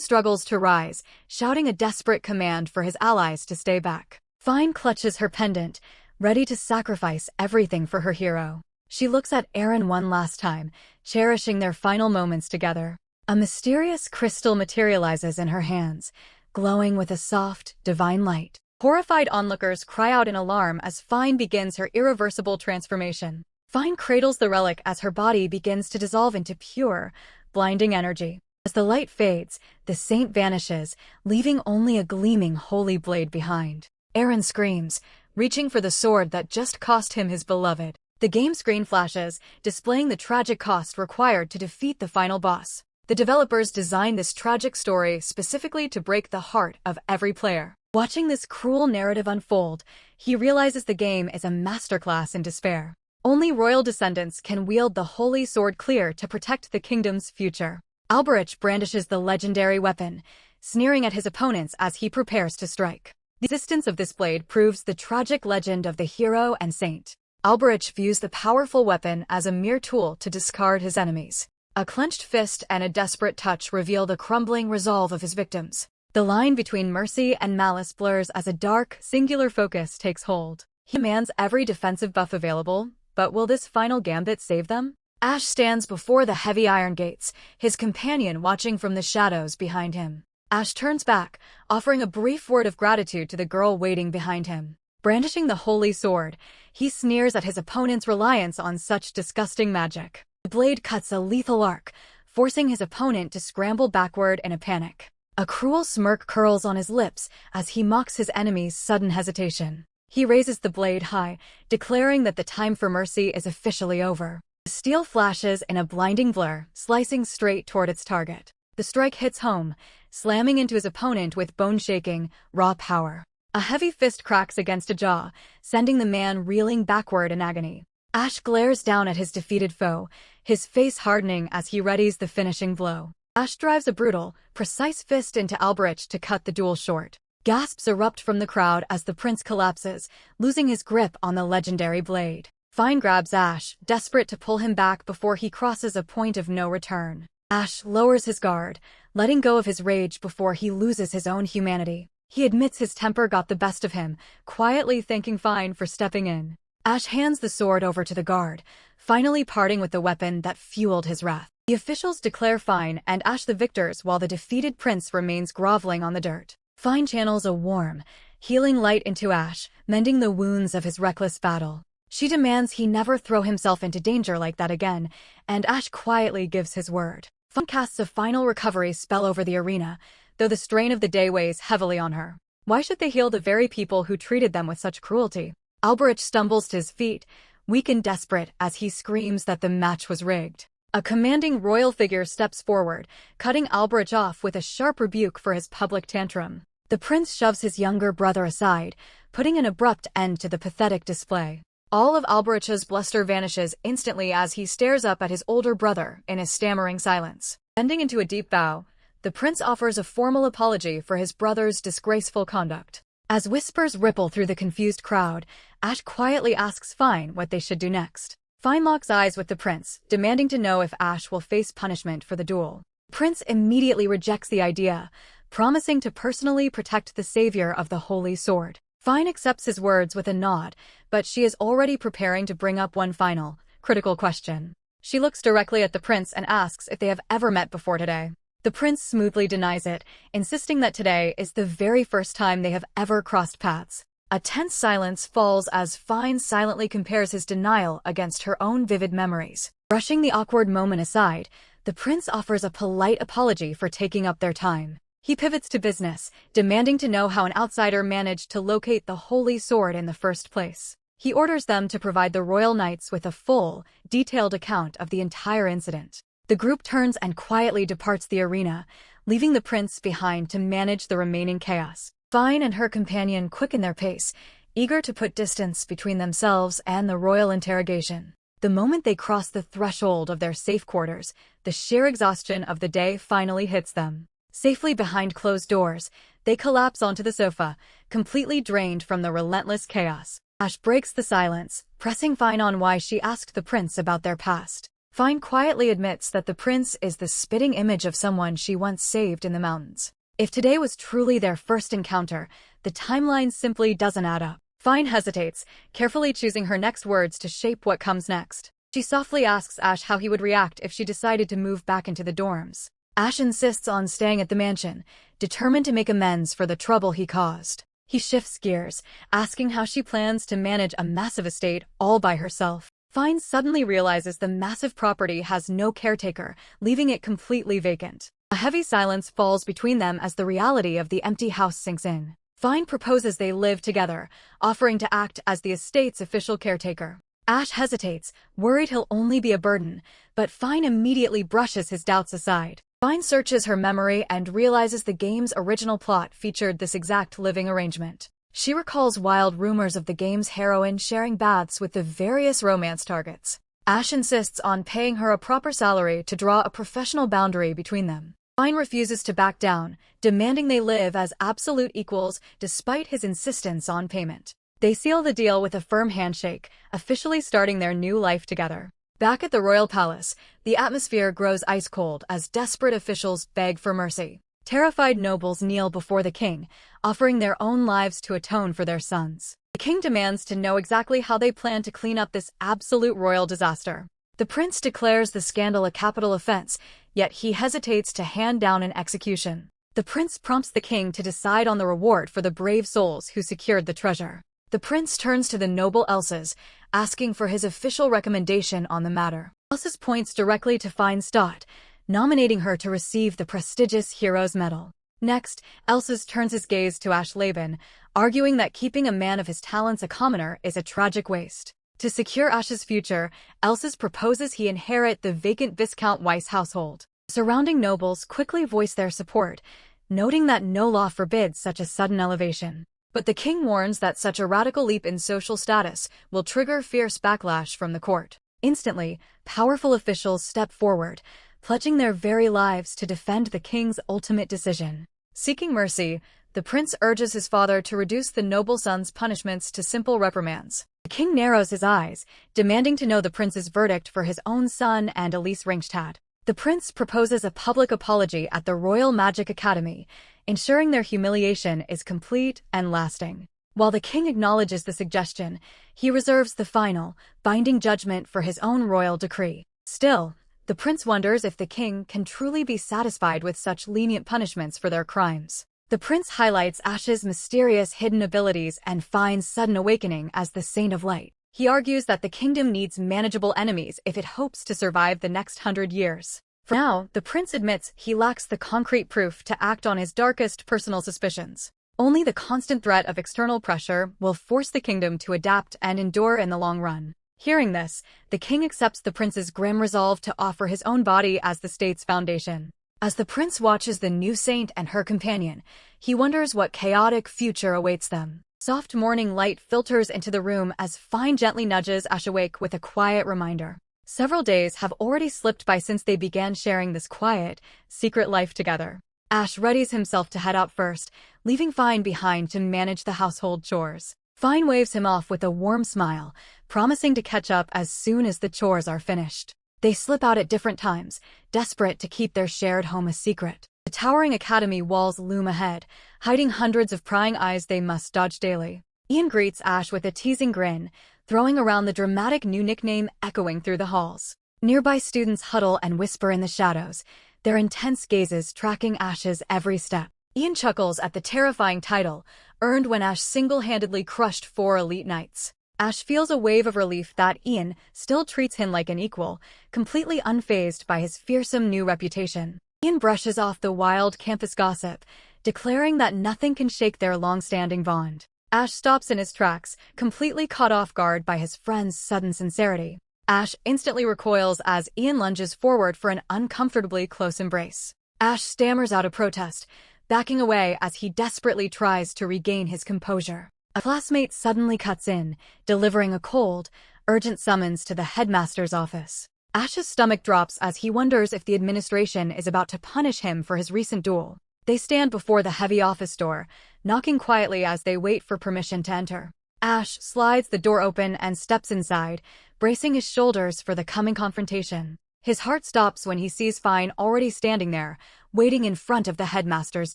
struggles to rise, shouting a desperate command for his allies to stay back. Fine clutches her pendant, ready to sacrifice everything for her hero. She looks at Eren one last time, cherishing their final moments together. A mysterious crystal materializes in her hands, glowing with a soft, divine light. Horrified onlookers cry out in alarm as Fine begins her irreversible transformation. Fine cradles the relic as her body begins to dissolve into pure, blinding energy. As the light fades, the saint vanishes, leaving only a gleaming holy blade behind. Eren screams, reaching for the sword that just cost him his beloved. The game screen flashes, displaying the tragic cost required to defeat the final boss. The developers designed this tragic story specifically to break the heart of every player. Watching this cruel narrative unfold, he realizes the game is a masterclass in despair. Only royal descendants can wield the holy sword clear to protect the kingdom's future. Alberich brandishes the legendary weapon, sneering at his opponents as he prepares to strike. The existence of this blade proves the tragic legend of the hero and saint. Alberich views the powerful weapon as a mere tool to discard his enemies. A clenched fist and a desperate touch reveal the crumbling resolve of his victims. The line between mercy and malice blurs as a dark, singular focus takes hold. He demands every defensive buff available, but will this final gambit save them? Ash stands before the heavy iron gates, his companion watching from the shadows behind him. Ash turns back, offering a brief word of gratitude to the girl waiting behind him. Brandishing the holy sword, he sneers at his opponent's reliance on such disgusting magic. The blade cuts a lethal arc, forcing his opponent to scramble backward in a panic. A cruel smirk curls on his lips as he mocks his enemy's sudden hesitation. He raises the blade high, declaring that the time for mercy is officially over. The steel flashes in a blinding blur, slicing straight toward its target. The strike hits home, slamming into his opponent with bone-shaking, raw power. A heavy fist cracks against a jaw, sending the man reeling backward in agony. Ash glares down at his defeated foe, his face hardening as he readies the finishing blow. Ash drives a brutal, precise fist into Alberich to cut the duel short. Gasps erupt from the crowd as the prince collapses, losing his grip on the legendary blade. Fine grabs Ash, desperate to pull him back before he crosses a point of no return. Ash lowers his guard, letting go of his rage before he loses his own humanity. He admits his temper got the best of him, quietly thanking Fine for stepping in. Ash hands the sword over to the guard, finally parting with the weapon that fueled his wrath. The officials declare Fine and Ash the victors while the defeated prince remains groveling on the dirt. Fine channels a warm, healing light into Ash, mending the wounds of his reckless battle. She demands he never throw himself into danger like that again, and Ash quietly gives his word. Fine casts a final recovery spell over the arena, though the strain of the day weighs heavily on her. Why should they heal the very people who treated them with such cruelty? Alberich stumbles to his feet, weak and desperate as he screams that the match was rigged. A commanding royal figure steps forward, cutting Alberich off with a sharp rebuke for his public tantrum. The prince shoves his younger brother aside, putting an abrupt end to the pathetic display. All of Alberich's bluster vanishes instantly as he stares up at his older brother in a stammering silence. Bending into a deep bow, the prince offers a formal apology for his brother's disgraceful conduct. As whispers ripple through the confused crowd, Ash quietly asks Fine what they should do next. Fine locks eyes with the prince, demanding to know if Ash will face punishment for the duel. The prince immediately rejects the idea, promising to personally protect the savior of the holy sword. Fine accepts his words with a nod, but she is already preparing to bring up one final, critical question. She looks directly at the prince and asks if they have ever met before today. The prince smoothly denies it, insisting that today is the very first time they have ever crossed paths. A tense silence falls as Fine silently compares his denial against her own vivid memories. Brushing the awkward moment aside, the prince offers a polite apology for taking up their time. He pivots to business, demanding to know how an outsider managed to locate the holy sword in the first place. He orders them to provide the royal knights with a full, detailed account of the entire incident. The group turns and quietly departs the arena, leaving the prince behind to manage the remaining chaos. Fine and her companion quicken their pace, eager to put distance between themselves and the royal interrogation. The moment they cross the threshold of their safe quarters, the sheer exhaustion of the day finally hits them. Safely behind closed doors, they collapse onto the sofa, completely drained from the relentless chaos. Ash breaks the silence, pressing Fine on why she asked the prince about their past. Fine quietly admits that the prince is the spitting image of someone she once saved in the mountains. If today was truly their first encounter, the timeline simply doesn't add up. Fine hesitates, carefully choosing her next words to shape what comes next. She softly asks Ash how he would react if she decided to move back into the dorms. Ash insists on staying at the mansion, determined to make amends for the trouble he caused. He shifts gears, asking how she plans to manage a massive estate all by herself. Fine suddenly realizes the massive property has no caretaker, leaving it completely vacant. A heavy silence falls between them as the reality of the empty house sinks in. Fine proposes they live together, offering to act as the estate's official caretaker. Ash hesitates, worried he'll only be a burden, but Fine immediately brushes his doubts aside. Fine searches her memory and realizes the game's original plot featured this exact living arrangement. She recalls wild rumors of the game's heroine sharing baths with the various romance targets. Ash insists on paying her a proper salary to draw a professional boundary between them. Fine refuses to back down, demanding they live as absolute equals despite his insistence on payment. They seal the deal with a firm handshake, officially starting their new life together. Back at the royal palace, the atmosphere grows ice-cold as desperate officials beg for mercy. Terrified nobles kneel before the king, offering their own lives to atone for their sons. The king demands to know exactly how they plan to clean up this absolute royal disaster. The prince declares the scandal a capital offense, yet he hesitates to hand down an execution. The prince prompts the king to decide on the reward for the brave souls who secured the treasure. The prince turns to the noble Elsa's, asking for his official recommendation on the matter. Elsa's points directly to Fine Stott, nominating her to receive the prestigious Hero's Medal. Next, Elsa's turns his gaze to Ash Laban, arguing that keeping a man of his talents a commoner is a tragic waste. To secure Ash's future, Elsa's proposes he inherit the vacant Viscount Weiss household. Surrounding nobles quickly voice their support, noting that no law forbids such a sudden elevation. But the king warns that such a radical leap in social status will trigger fierce backlash from the court. Instantly, powerful officials step forward, pledging their very lives to defend the king's ultimate decision. Seeking mercy, the prince urges his father to reduce the noble son's punishments to simple reprimands. The king narrows his eyes, demanding to know the prince's verdict for his own son and Elise Ringstad. The prince proposes a public apology at the Royal Magic Academy, ensuring their humiliation is complete and lasting. While the king acknowledges the suggestion, he reserves the final, binding judgment for his own royal decree. Still, the prince wonders if the king can truly be satisfied with such lenient punishments for their crimes. The prince highlights Ash's mysterious hidden abilities and Fine's sudden awakening as the Saint of Light. He argues that the kingdom needs manageable enemies if it hopes to survive the next 100 years. For now, the prince admits he lacks the concrete proof to act on his darkest personal suspicions. Only the constant threat of external pressure will force the kingdom to adapt and endure in the long run. Hearing this, the king accepts the prince's grim resolve to offer his own body as the state's foundation. As the prince watches the new saint and her companion, he wonders what chaotic future awaits them. Soft morning light filters into the room as Fine gently nudges Ash awake with a quiet reminder. Several days have already slipped by since they began sharing this quiet, secret life together. Ash readies himself to head out first, leaving Fine behind to manage the household chores. Fine waves him off with a warm smile, promising to catch up as soon as the chores are finished. They slip out at different times, desperate to keep their shared home a secret. The towering academy walls loom ahead, hiding hundreds of prying eyes they must dodge daily. Ian greets Ash with a teasing grin, throwing around the dramatic new nickname echoing through the halls. Nearby students huddle and whisper in the shadows, their intense gazes tracking Ash's every step. Ian chuckles at the terrifying title, earned when Ash single-handedly crushed 4 elite knights. Ash feels a wave of relief that Ian still treats him like an equal, completely unfazed by his fearsome new reputation. Ian brushes off the wild campus gossip, declaring that nothing can shake their long-standing bond. Ash stops in his tracks, completely caught off guard by his friend's sudden sincerity. Ash instantly recoils as Ian lunges forward for an uncomfortably close embrace. Ash stammers out a protest, backing away as he desperately tries to regain his composure. A classmate suddenly cuts in, delivering a cold, urgent summons to the headmaster's office. Ash's stomach drops as he wonders if the administration is about to punish him for his recent duel. They stand before the heavy office door, knocking quietly as they wait for permission to enter. Ash slides the door open and steps inside, bracing his shoulders for the coming confrontation. His heart stops when he sees Fine already standing there, waiting in front of the headmaster's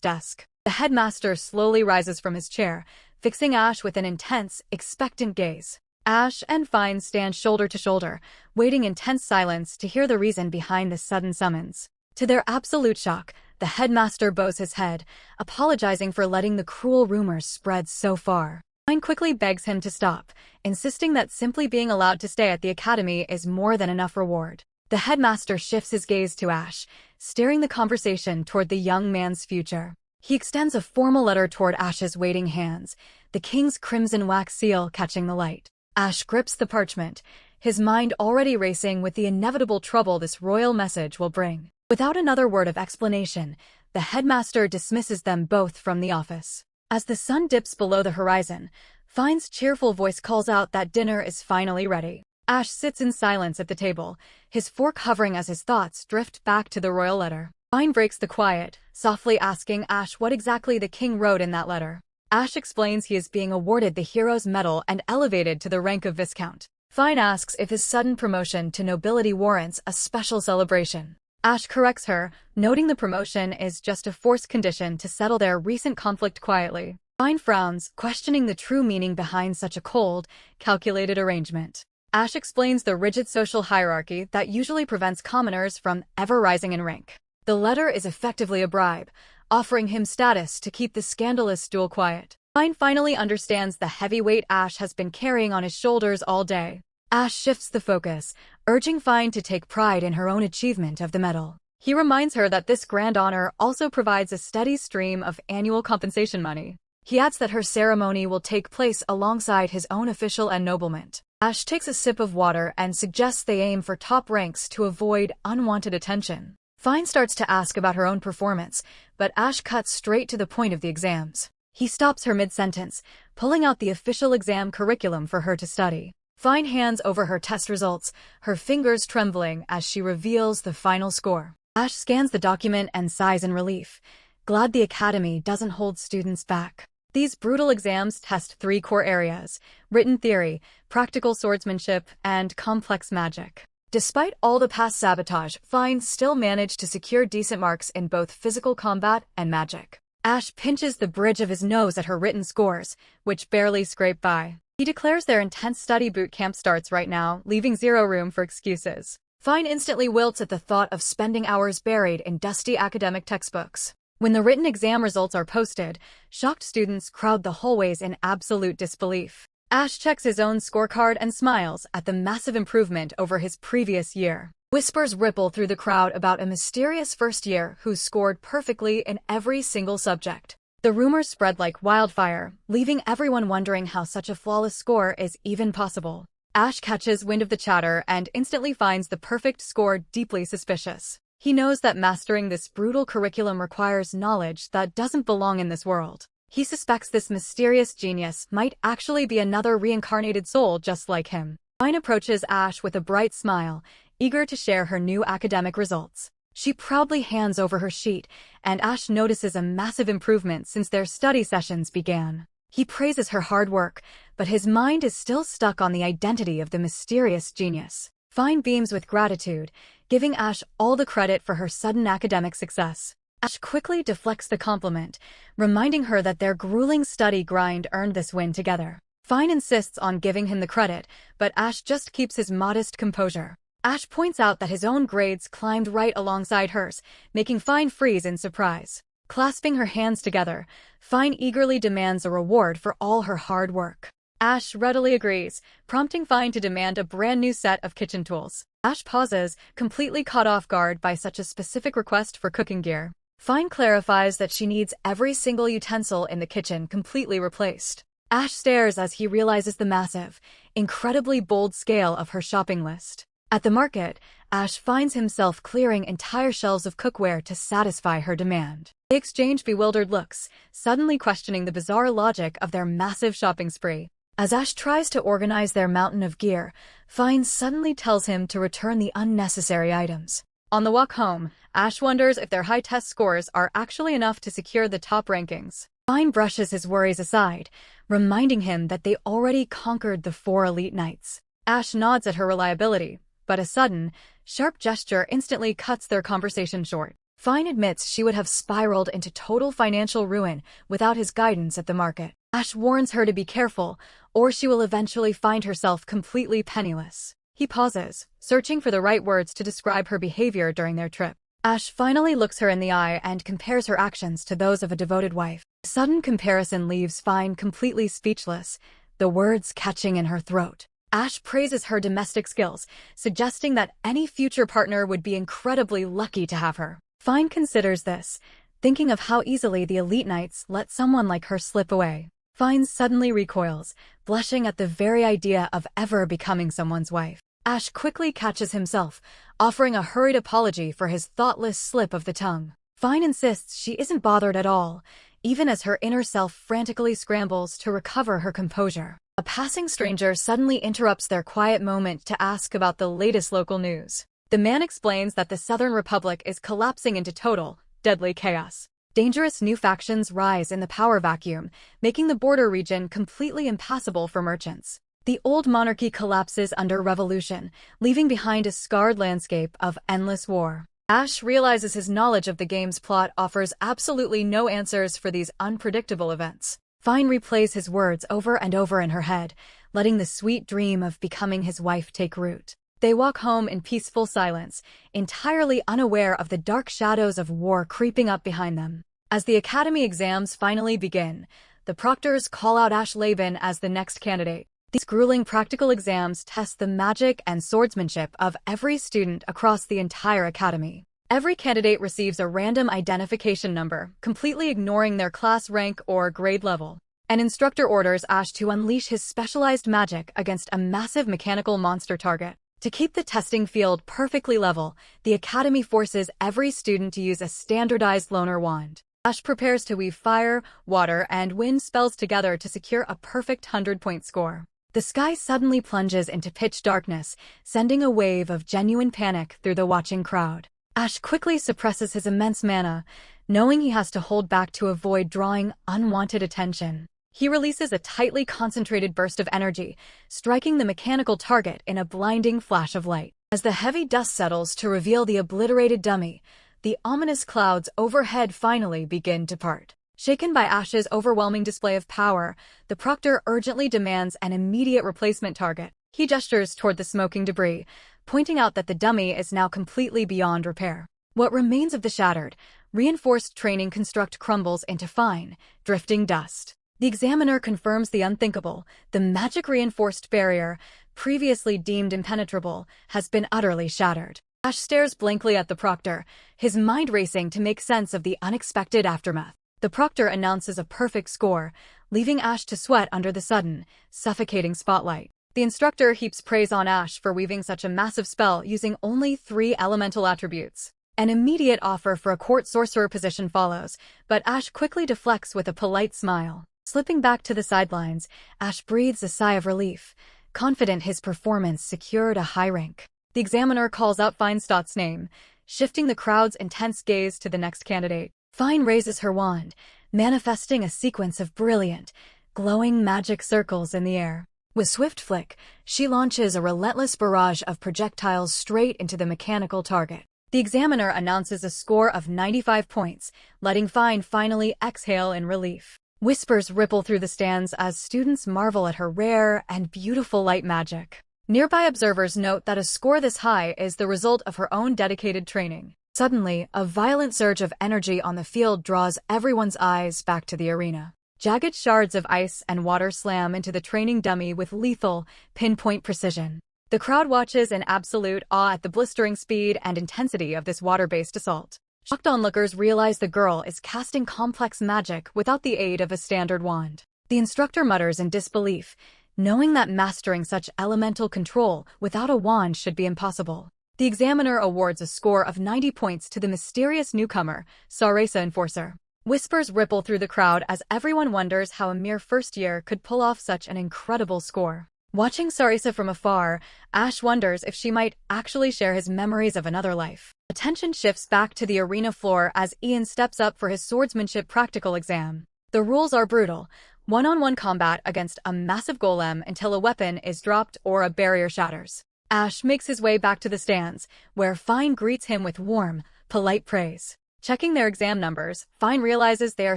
desk. The headmaster slowly rises from his chair, fixing Ash with an intense, expectant gaze. Ash and Fine stand shoulder to shoulder, waiting in tense silence to hear the reason behind this sudden summons. To their absolute shock, the headmaster bows his head, apologizing for letting the cruel rumors spread so far. Fine quickly begs him to stop, insisting that simply being allowed to stay at the academy is more than enough reward. The headmaster shifts his gaze to Ash, steering the conversation toward the young man's future. He extends a formal letter toward Ash's waiting hands, the king's crimson wax seal catching the light. Ash grips the parchment, his mind already racing with the inevitable trouble this royal message will bring. Without another word of explanation, the headmaster dismisses them both from the office. As the sun dips below the horizon, Fine's cheerful voice calls out that dinner is finally ready. Ash sits in silence at the table, his fork hovering as his thoughts drift back to the royal letter. Fine breaks the quiet, softly asking Ash what exactly the king wrote in that letter. Ash explains he is being awarded the Hero's Medal and elevated to the rank of Viscount. Fine asks if his sudden promotion to nobility warrants a special celebration. Ash corrects her, noting the promotion is just a forced condition to settle their recent conflict quietly. Fine frowns, questioning the true meaning behind such a cold, calculated arrangement. Ash explains the rigid social hierarchy that usually prevents commoners from ever rising in rank. The letter is effectively a bribe, offering him status to keep the scandalous duel quiet. Fine finally understands the heavy weight Ash has been carrying on his shoulders all day. Ash shifts the focus, urging Fine to take pride in her own achievement of the medal. He reminds her that this grand honor also provides a steady stream of annual compensation money. He adds that her ceremony will take place alongside his own official ennoblement. Ash takes a sip of water and suggests they aim for top ranks to avoid unwanted attention. Fine starts to ask about her own performance, but Ash cuts straight to the point of the exams. He stops her mid-sentence, pulling out the official exam curriculum for her to study. Fine hands over her test results, her fingers trembling as she reveals the final score. Ash scans the document and sighs in relief, glad the academy doesn't hold students back. These brutal exams test 3 core areas: written theory, practical swordsmanship, and complex magic. Despite all the past sabotage, Fine still managed to secure decent marks in both physical combat and magic. Ash pinches the bridge of his nose at her written scores, which barely scrape by. He declares their intense study boot camp starts right now, leaving zero room for excuses. Fine instantly wilts at the thought of spending hours buried in dusty academic textbooks. When the written exam results are posted, shocked students crowd the hallways in absolute disbelief. Ash checks his own scorecard and smiles at the massive improvement over his previous year. Whispers ripple through the crowd about a mysterious first year who scored perfectly in every single subject. The rumors spread like wildfire, leaving everyone wondering how such a flawless score is even possible. Ash catches wind of the chatter and instantly finds the perfect score deeply suspicious. He knows that mastering this brutal curriculum requires knowledge that doesn't belong in this world. He suspects this mysterious genius might actually be another reincarnated soul just like him. Fine approaches Ash with a bright smile, eager to share her new academic results. She proudly hands over her sheet, and Ash notices a massive improvement since their study sessions began. He praises her hard work, but his mind is still stuck on the identity of the mysterious genius. Fine beams with gratitude, giving Ash all the credit for her sudden academic success. Ash quickly deflects the compliment, reminding her that their grueling study grind earned this win together. Fine insists on giving him the credit, but Ash just keeps his modest composure. Ash points out that his own grades climbed right alongside hers, making Fine freeze in surprise. Clasping her hands together, Fine eagerly demands a reward for all her hard work. Ash readily agrees, prompting Fine to demand a brand new set of kitchen tools. Ash pauses, completely caught off guard by such a specific request for cooking gear. Fine clarifies that she needs every single utensil in the kitchen completely replaced. Ash stares as he realizes the massive, incredibly bold scale of her shopping list. At the market, Ash finds himself clearing entire shelves of cookware to satisfy her demand. They exchange bewildered looks, suddenly questioning the bizarre logic of their massive shopping spree. As Ash tries to organize their mountain of gear, Fine suddenly tells him to return the unnecessary items. On the walk home, Ash wonders if their high test scores are actually enough to secure the top rankings. Fine brushes his worries aside, reminding him that they already conquered the 4 elite knights. Ash nods at her reliability, but a sudden, sharp gesture instantly cuts their conversation short. Fine admits she would have spiraled into total financial ruin without his guidance at the market. Ash warns her to be careful, or she will eventually find herself completely penniless. He pauses, searching for the right words to describe her behavior during their trip. Ash finally looks her in the eye and compares her actions to those of a devoted wife. The sudden comparison leaves Fine completely speechless, the words catching in her throat. Ash praises her domestic skills, suggesting that any future partner would be incredibly lucky to have her. Fine considers this, thinking of how easily the elite knights let someone like her slip away. Fine suddenly recoils, blushing at the very idea of ever becoming someone's wife. Ash quickly catches himself, offering a hurried apology for his thoughtless slip of the tongue. Fine insists she isn't bothered at all, even as her inner self frantically scrambles to recover her composure. A passing stranger suddenly interrupts their quiet moment to ask about the latest local news. The man explains that the Southern Republic is collapsing into total, deadly chaos. Dangerous new factions rise in the power vacuum, making the border region completely impassable for merchants. The old monarchy collapses under revolution, leaving behind a scarred landscape of endless war. Ash realizes his knowledge of the game's plot offers absolutely no answers for these unpredictable events. Fine replays his words over and over in her head, letting the sweet dream of becoming his wife take root. They walk home in peaceful silence, entirely unaware of the dark shadows of war creeping up behind them. As the academy exams finally begin, the proctors call out Ash Laban as the next candidate. These grueling practical exams test the magic and swordsmanship of every student across the entire academy. Every candidate receives a random identification number, completely ignoring their class rank or grade level. An instructor orders Ash to unleash his specialized magic against a massive mechanical monster target. To keep the testing field perfectly level, the academy forces every student to use a standardized loner wand. Ash prepares to weave fire, water, and wind spells together to secure a perfect 100-point score. The sky suddenly plunges into pitch darkness, sending a wave of genuine panic through the watching crowd. Ash quickly suppresses his immense mana, knowing he has to hold back to avoid drawing unwanted attention. He releases a tightly concentrated burst of energy, striking the mechanical target in a blinding flash of light. As the heavy dust settles to reveal the obliterated dummy, the ominous clouds overhead finally begin to part. Shaken by Ash's overwhelming display of power, the proctor urgently demands an immediate replacement target. He gestures toward the smoking debris, pointing out that the dummy is now completely beyond repair. What remains of the shattered, reinforced training construct crumbles into fine, drifting dust. The examiner confirms the unthinkable. The magic-reinforced barrier, previously deemed impenetrable, has been utterly shattered. Ash stares blankly at the proctor, his mind racing to make sense of the unexpected aftermath. The proctor announces a perfect score, leaving Ash to sweat under the sudden, suffocating spotlight. The instructor heaps praise on Ash for weaving such a massive spell using only 3 elemental attributes. An immediate offer for a court sorcerer position follows, but Ash quickly deflects with a polite smile. Slipping back to the sidelines, Ash breathes a sigh of relief, confident his performance secured a high rank. The examiner calls out Feinstadt's name, shifting the crowd's intense gaze to the next candidate. Fine raises her wand, manifesting a sequence of brilliant, glowing magic circles in the air. With swift flick, she launches a relentless barrage of projectiles straight into the mechanical target. The examiner announces a score of 95 points, letting Fine finally exhale in relief. Whispers ripple through the stands as students marvel at her rare and beautiful light magic. Nearby observers note that a score this high is the result of her own dedicated training. Suddenly, a violent surge of energy on the field draws everyone's eyes back to the arena. Jagged shards of ice and water slam into the training dummy with lethal, pinpoint precision. The crowd watches in absolute awe at the blistering speed and intensity of this water-based assault. Shocked onlookers realize the girl is casting complex magic without the aid of a standard wand. The instructor mutters in disbelief, knowing that mastering such elemental control without a wand should be impossible. The examiner awards a score of 90 points to the mysterious newcomer, Sarasa Enforcer. Whispers ripple through the crowd as everyone wonders how a mere first year could pull off such an incredible score. Watching Sarasa from afar, Ash wonders if she might actually share his memories of another life. Attention shifts back to the arena floor as Ian steps up for his swordsmanship practical exam. The rules are brutal. One-on-one combat against a massive golem until a weapon is dropped or a barrier shatters. Ash makes his way back to the stands, where Fine greets him with warm, polite praise. Checking their exam numbers, Fine realizes they are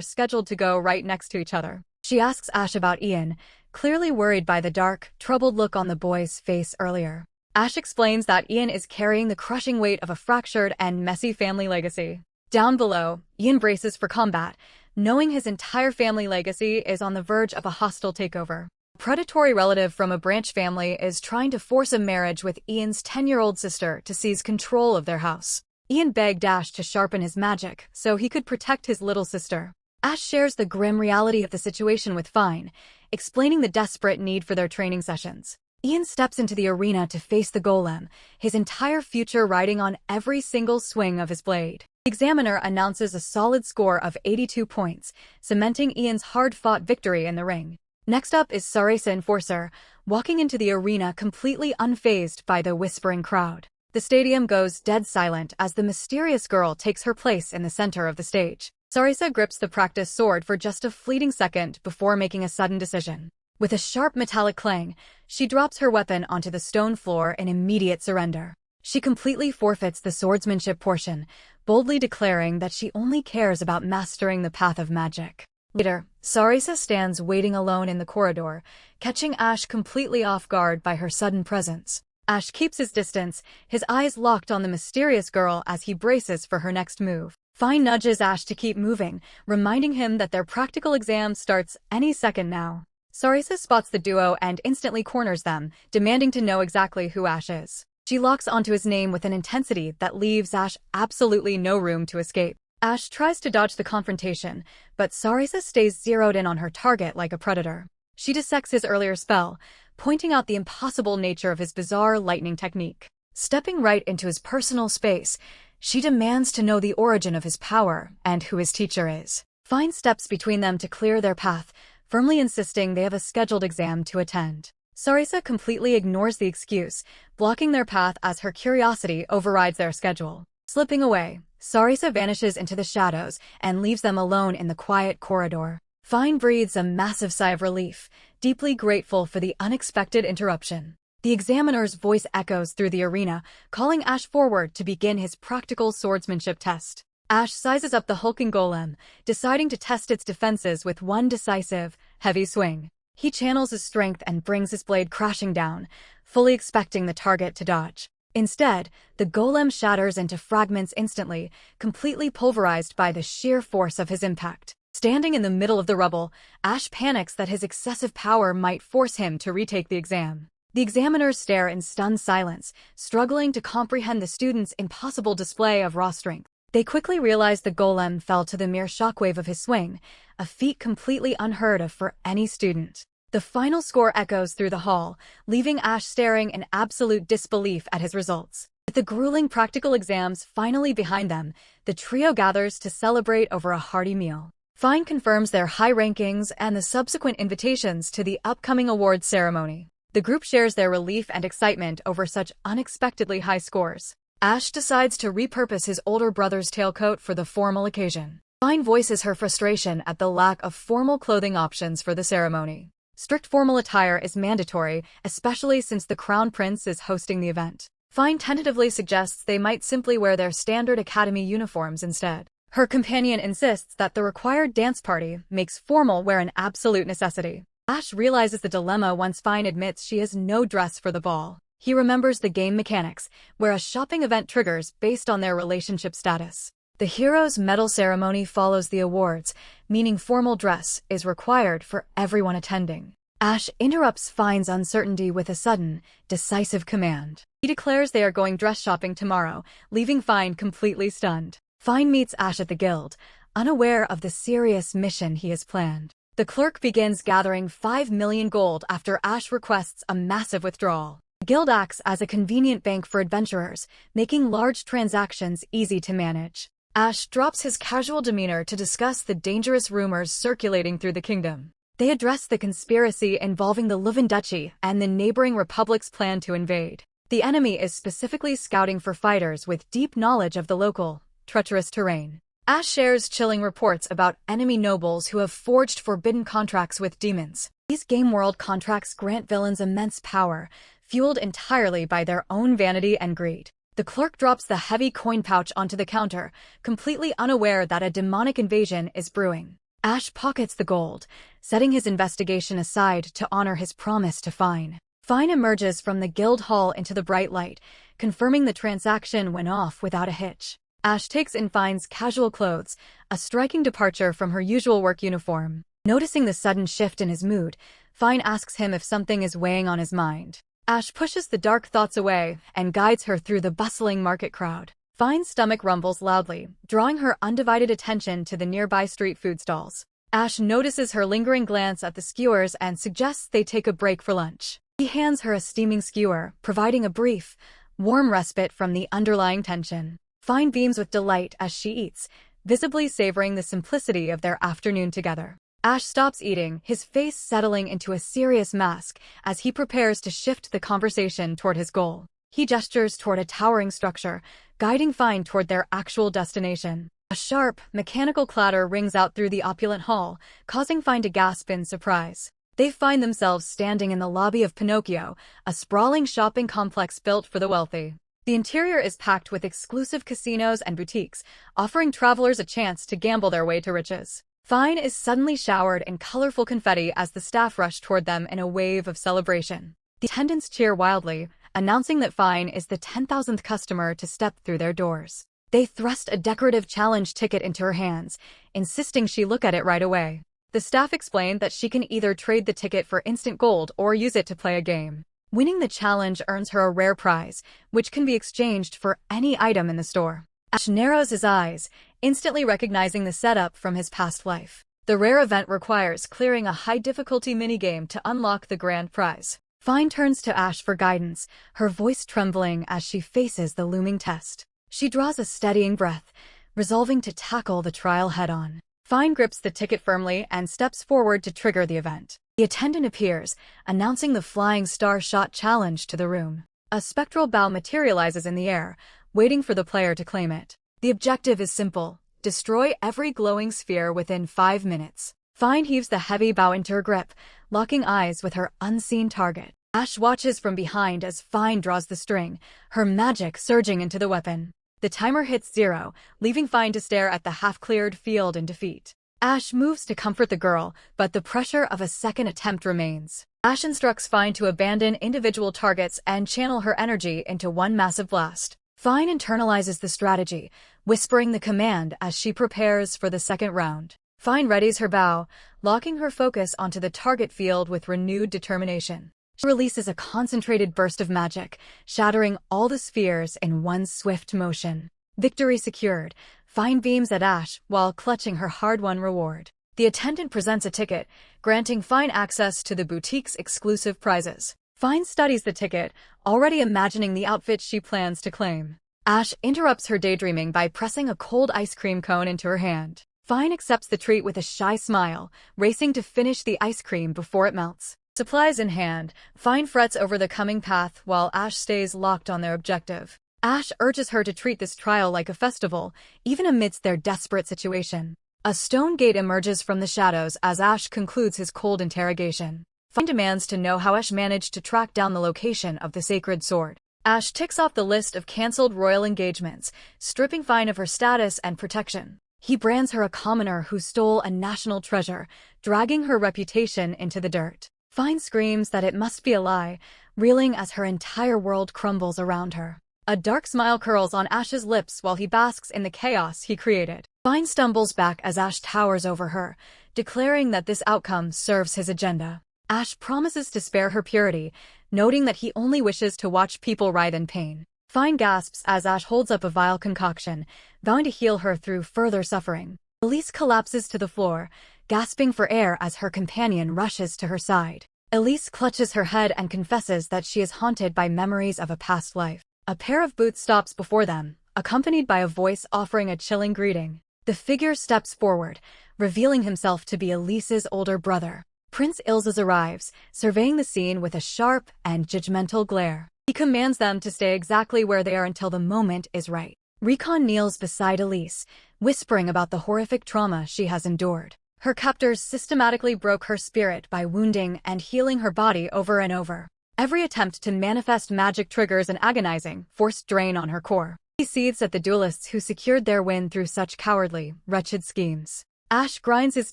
scheduled to go right next to each other. She asks Ash about Ian, clearly worried by the dark, troubled look on the boy's face earlier. Ash explains that Ian is carrying the crushing weight of a fractured and messy family legacy. Down below, Ian braces for combat, knowing his entire family legacy is on the verge of a hostile takeover. A predatory relative from a branch family is trying to force a marriage with Ian's 10-year-old sister to seize control of their house. Ian begged Ash to sharpen his magic so he could protect his little sister. Ash shares the grim reality of the situation with Fine, explaining the desperate need for their training sessions. Ian steps into the arena to face the golem, his entire future riding on every single swing of his blade. The examiner announces a solid score of 82 points, cementing Ian's hard-fought victory in the ring. Next up is Sarasa Enforcer, walking into the arena completely unfazed by the whispering crowd. The stadium goes dead silent as the mysterious girl takes her place in the center of the stage. Sarasa grips the practice sword for just a fleeting second before making a sudden decision. With a sharp metallic clang, she drops her weapon onto the stone floor in immediate surrender. She completely forfeits the swordsmanship portion, boldly declaring that she only cares about mastering the path of magic. Later, Sarasa stands waiting alone in the corridor, catching Ash completely off guard by her sudden presence. Ash keeps his distance, his eyes locked on the mysterious girl as he braces for her next move. Fine nudges Ash to keep moving, reminding him that their practical exam starts any second now. Sarasa spots the duo and instantly corners them, demanding to know exactly who Ash is. She locks onto his name with an intensity that leaves Ash absolutely no room to escape. Ash tries to dodge the confrontation, but Sarasa stays zeroed in on her target like a predator. She dissects his earlier spell, pointing out the impossible nature of his bizarre lightning technique. Stepping right into his personal space, she demands to know the origin of his power and who his teacher is. Fine steps between them to clear their path, firmly insisting they have a scheduled exam to attend. Sarasa completely ignores the excuse, blocking their path as her curiosity overrides their schedule. Slipping away, Sarasa vanishes into the shadows and leaves them alone in the quiet corridor. Fine breathes a massive sigh of relief, deeply grateful for the unexpected interruption. The examiner's voice echoes through the arena, calling Ash forward to begin his practical swordsmanship test. Ash sizes up the hulking golem, deciding to test its defenses with one decisive, heavy swing. He channels his strength and brings his blade crashing down, fully expecting the target to dodge. Instead, the golem shatters into fragments instantly, completely pulverized by the sheer force of his impact. Standing in the middle of the rubble, Ash panics that his excessive power might force him to retake the exam. The examiners stare in stunned silence, struggling to comprehend the student's impossible display of raw strength. They quickly realize the golem fell to the mere shockwave of his swing, a feat completely unheard of for any student. The final score echoes through the hall, leaving Ash staring in absolute disbelief at his results. With the grueling practical exams finally behind them, the trio gathers to celebrate over a hearty meal. Fine confirms their high rankings and the subsequent invitations to the upcoming awards ceremony. The group shares their relief and excitement over such unexpectedly high scores. Ash decides to repurpose his older brother's tailcoat for the formal occasion. Fine voices her frustration at the lack of formal clothing options for the ceremony. Strict formal attire is mandatory, especially since the Crown Prince is hosting the event. Fine tentatively suggests they might simply wear their standard academy uniforms instead. Her companion insists that the required dance party makes formal wear an absolute necessity. Ash realizes the dilemma once Fine admits she has no dress for the ball. He remembers the game mechanics, where a shopping event triggers based on their relationship status. The hero's medal ceremony follows the awards, meaning formal dress is required for everyone attending. Ash interrupts Fine's uncertainty with a sudden, decisive command. He declares they are going dress shopping tomorrow, leaving Fine completely stunned. Fine meets Ash at the guild, unaware of the serious mission he has planned. The clerk begins gathering 5 million gold after Ash requests a massive withdrawal. The guild acts as a convenient bank for adventurers, making large transactions easy to manage. Ash drops his casual demeanor to discuss the dangerous rumors circulating through the kingdom. They address the conspiracy involving the Luvan Duchy and the neighboring republic's plan to invade. The enemy is specifically scouting for fighters with deep knowledge of the local, treacherous terrain. Ash shares chilling reports about enemy nobles who have forged forbidden contracts with demons. These game world contracts grant villains immense power, fueled entirely by their own vanity and greed. The clerk drops the heavy coin pouch onto the counter, completely unaware that a demonic invasion is brewing. Ash pockets the gold, setting his investigation aside to honor his promise to Fine. Fine emerges from the guild hall into the bright light, confirming the transaction went off without a hitch. Ash takes in Fine's casual clothes, a striking departure from her usual work uniform. Noticing the sudden shift in his mood, Fine asks him if something is weighing on his mind. Ash pushes the dark thoughts away and guides her through the bustling market crowd. Fine's stomach rumbles loudly, drawing her undivided attention to the nearby street food stalls. Ash notices her lingering glance at the skewers and suggests they take a break for lunch. He hands her a steaming skewer, providing a brief, warm respite from the underlying tension. Fine beams with delight as she eats, visibly savoring the simplicity of their afternoon together. Ash stops eating, his face settling into a serious mask as he prepares to shift the conversation toward his goal. He gestures toward a towering structure, guiding Fine toward their actual destination. A sharp, mechanical clatter rings out through the opulent hall, causing Fine to gasp in surprise. They find themselves standing in the lobby of Pinocchio, a sprawling shopping complex built for the wealthy. The interior is packed with exclusive casinos and boutiques, offering travelers a chance to gamble their way to riches. Fine is suddenly showered in colorful confetti as the staff rush toward them in a wave of celebration. The attendants cheer wildly, announcing that Fine is the 10,000th customer to step through their doors. They thrust a decorative challenge ticket into her hands, insisting she look at it right away. The staff explained that she can either trade the ticket for instant gold or use it to play a game. Winning the challenge earns her a rare prize, which can be exchanged for any item in the store. Ash narrows his eyes, instantly recognizing the setup from his past life. The rare event requires clearing a high-difficulty minigame to unlock the grand prize. Fine turns to Ash for guidance, her voice trembling as she faces the looming test. She draws a steadying breath, resolving to tackle the trial head-on. Fine grips the ticket firmly and steps forward to trigger the event. The attendant appears, announcing the Flying Star Shot challenge to the room. A spectral bow materializes in the air, waiting for the player to claim it. The objective is simple: destroy every glowing sphere within 5 minutes. Fine heaves the heavy bow into her grip, locking eyes with her unseen target. Ash watches from behind as Fine draws the string, her magic surging into the weapon. The timer hits 0, leaving Fine to stare at the half-cleared field in defeat. Ash moves to comfort the girl, but the pressure of a second attempt remains. Ash instructs Fine to abandon individual targets and channel her energy into one massive blast. Fine internalizes the strategy, whispering the command as she prepares for the second round. Fine readies her bow, locking her focus onto the target field with renewed determination. She releases a concentrated burst of magic, shattering all the spheres in one swift motion. Victory secured, Fine beams at Ash while clutching her hard-won reward. The attendant presents a ticket, granting Fine access to the boutique's exclusive prizes. Fine studies the ticket, already imagining the outfit she plans to claim. Ash interrupts her daydreaming by pressing a cold ice cream cone into her hand. Fine accepts the treat with a shy smile, racing to finish the ice cream before it melts. Supplies in hand, Fine frets over the coming path while Ash stays locked on their objective. Ash urges her to treat this trial like a festival, even amidst their desperate situation. A stone gate emerges from the shadows as Ash concludes his cold interrogation. Fine demands to know how Ash managed to track down the location of the sacred sword. Ash ticks off the list of cancelled royal engagements, stripping Fine of her status and protection. He brands her a commoner who stole a national treasure, dragging her reputation into the dirt. Fine screams that it must be a lie, reeling as her entire world crumbles around her. A dark smile curls on Ash's lips while he basks in the chaos he created. Fine stumbles back as Ash towers over her, declaring that this outcome serves his agenda. Ash promises to spare her purity, noting that he only wishes to watch people writhe in pain. Fine gasps as Ash holds up a vile concoction, vowing to heal her through further suffering. Elise collapses to the floor, gasping for air as her companion rushes to her side. Elise clutches her head and confesses that she is haunted by memories of a past life. A pair of boots stops before them, accompanied by a voice offering a chilling greeting. The figure steps forward, revealing himself to be Elise's older brother. Prince Ilzes arrives, surveying the scene with a sharp and judgmental glare. He commands them to stay exactly where they are until the moment is right. Recon kneels beside Elise, whispering about the horrific trauma she has endured. Her captors systematically broke her spirit by wounding and healing her body over and over. Every attempt to manifest magic triggers an agonizing, forced drain on her core. He seethes at the duelists who secured their win through such cowardly, wretched schemes. Ash grinds his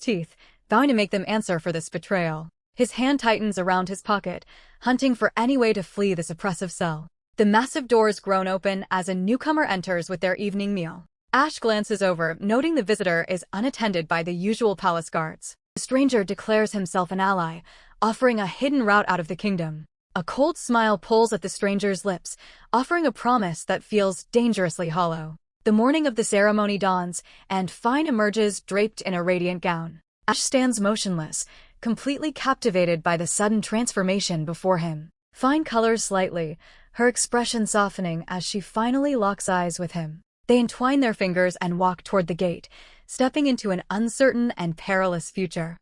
teeth, vowing to make them answer for this betrayal. His hand tightens around his pocket, hunting for any way to flee this oppressive cell. The massive doors groan open as a newcomer enters with their evening meal. Ash glances over, noting the visitor is unattended by the usual palace guards. The stranger declares himself an ally, offering a hidden route out of the kingdom. A cold smile pulls at the stranger's lips, offering a promise that feels dangerously hollow. The morning of the ceremony dawns, and Fine emerges draped in a radiant gown. Ash stands motionless, completely captivated by the sudden transformation before him. Fine colors slightly, her expression softening as she finally locks eyes with him. They entwine their fingers and walk toward the gate, stepping into an uncertain and perilous future.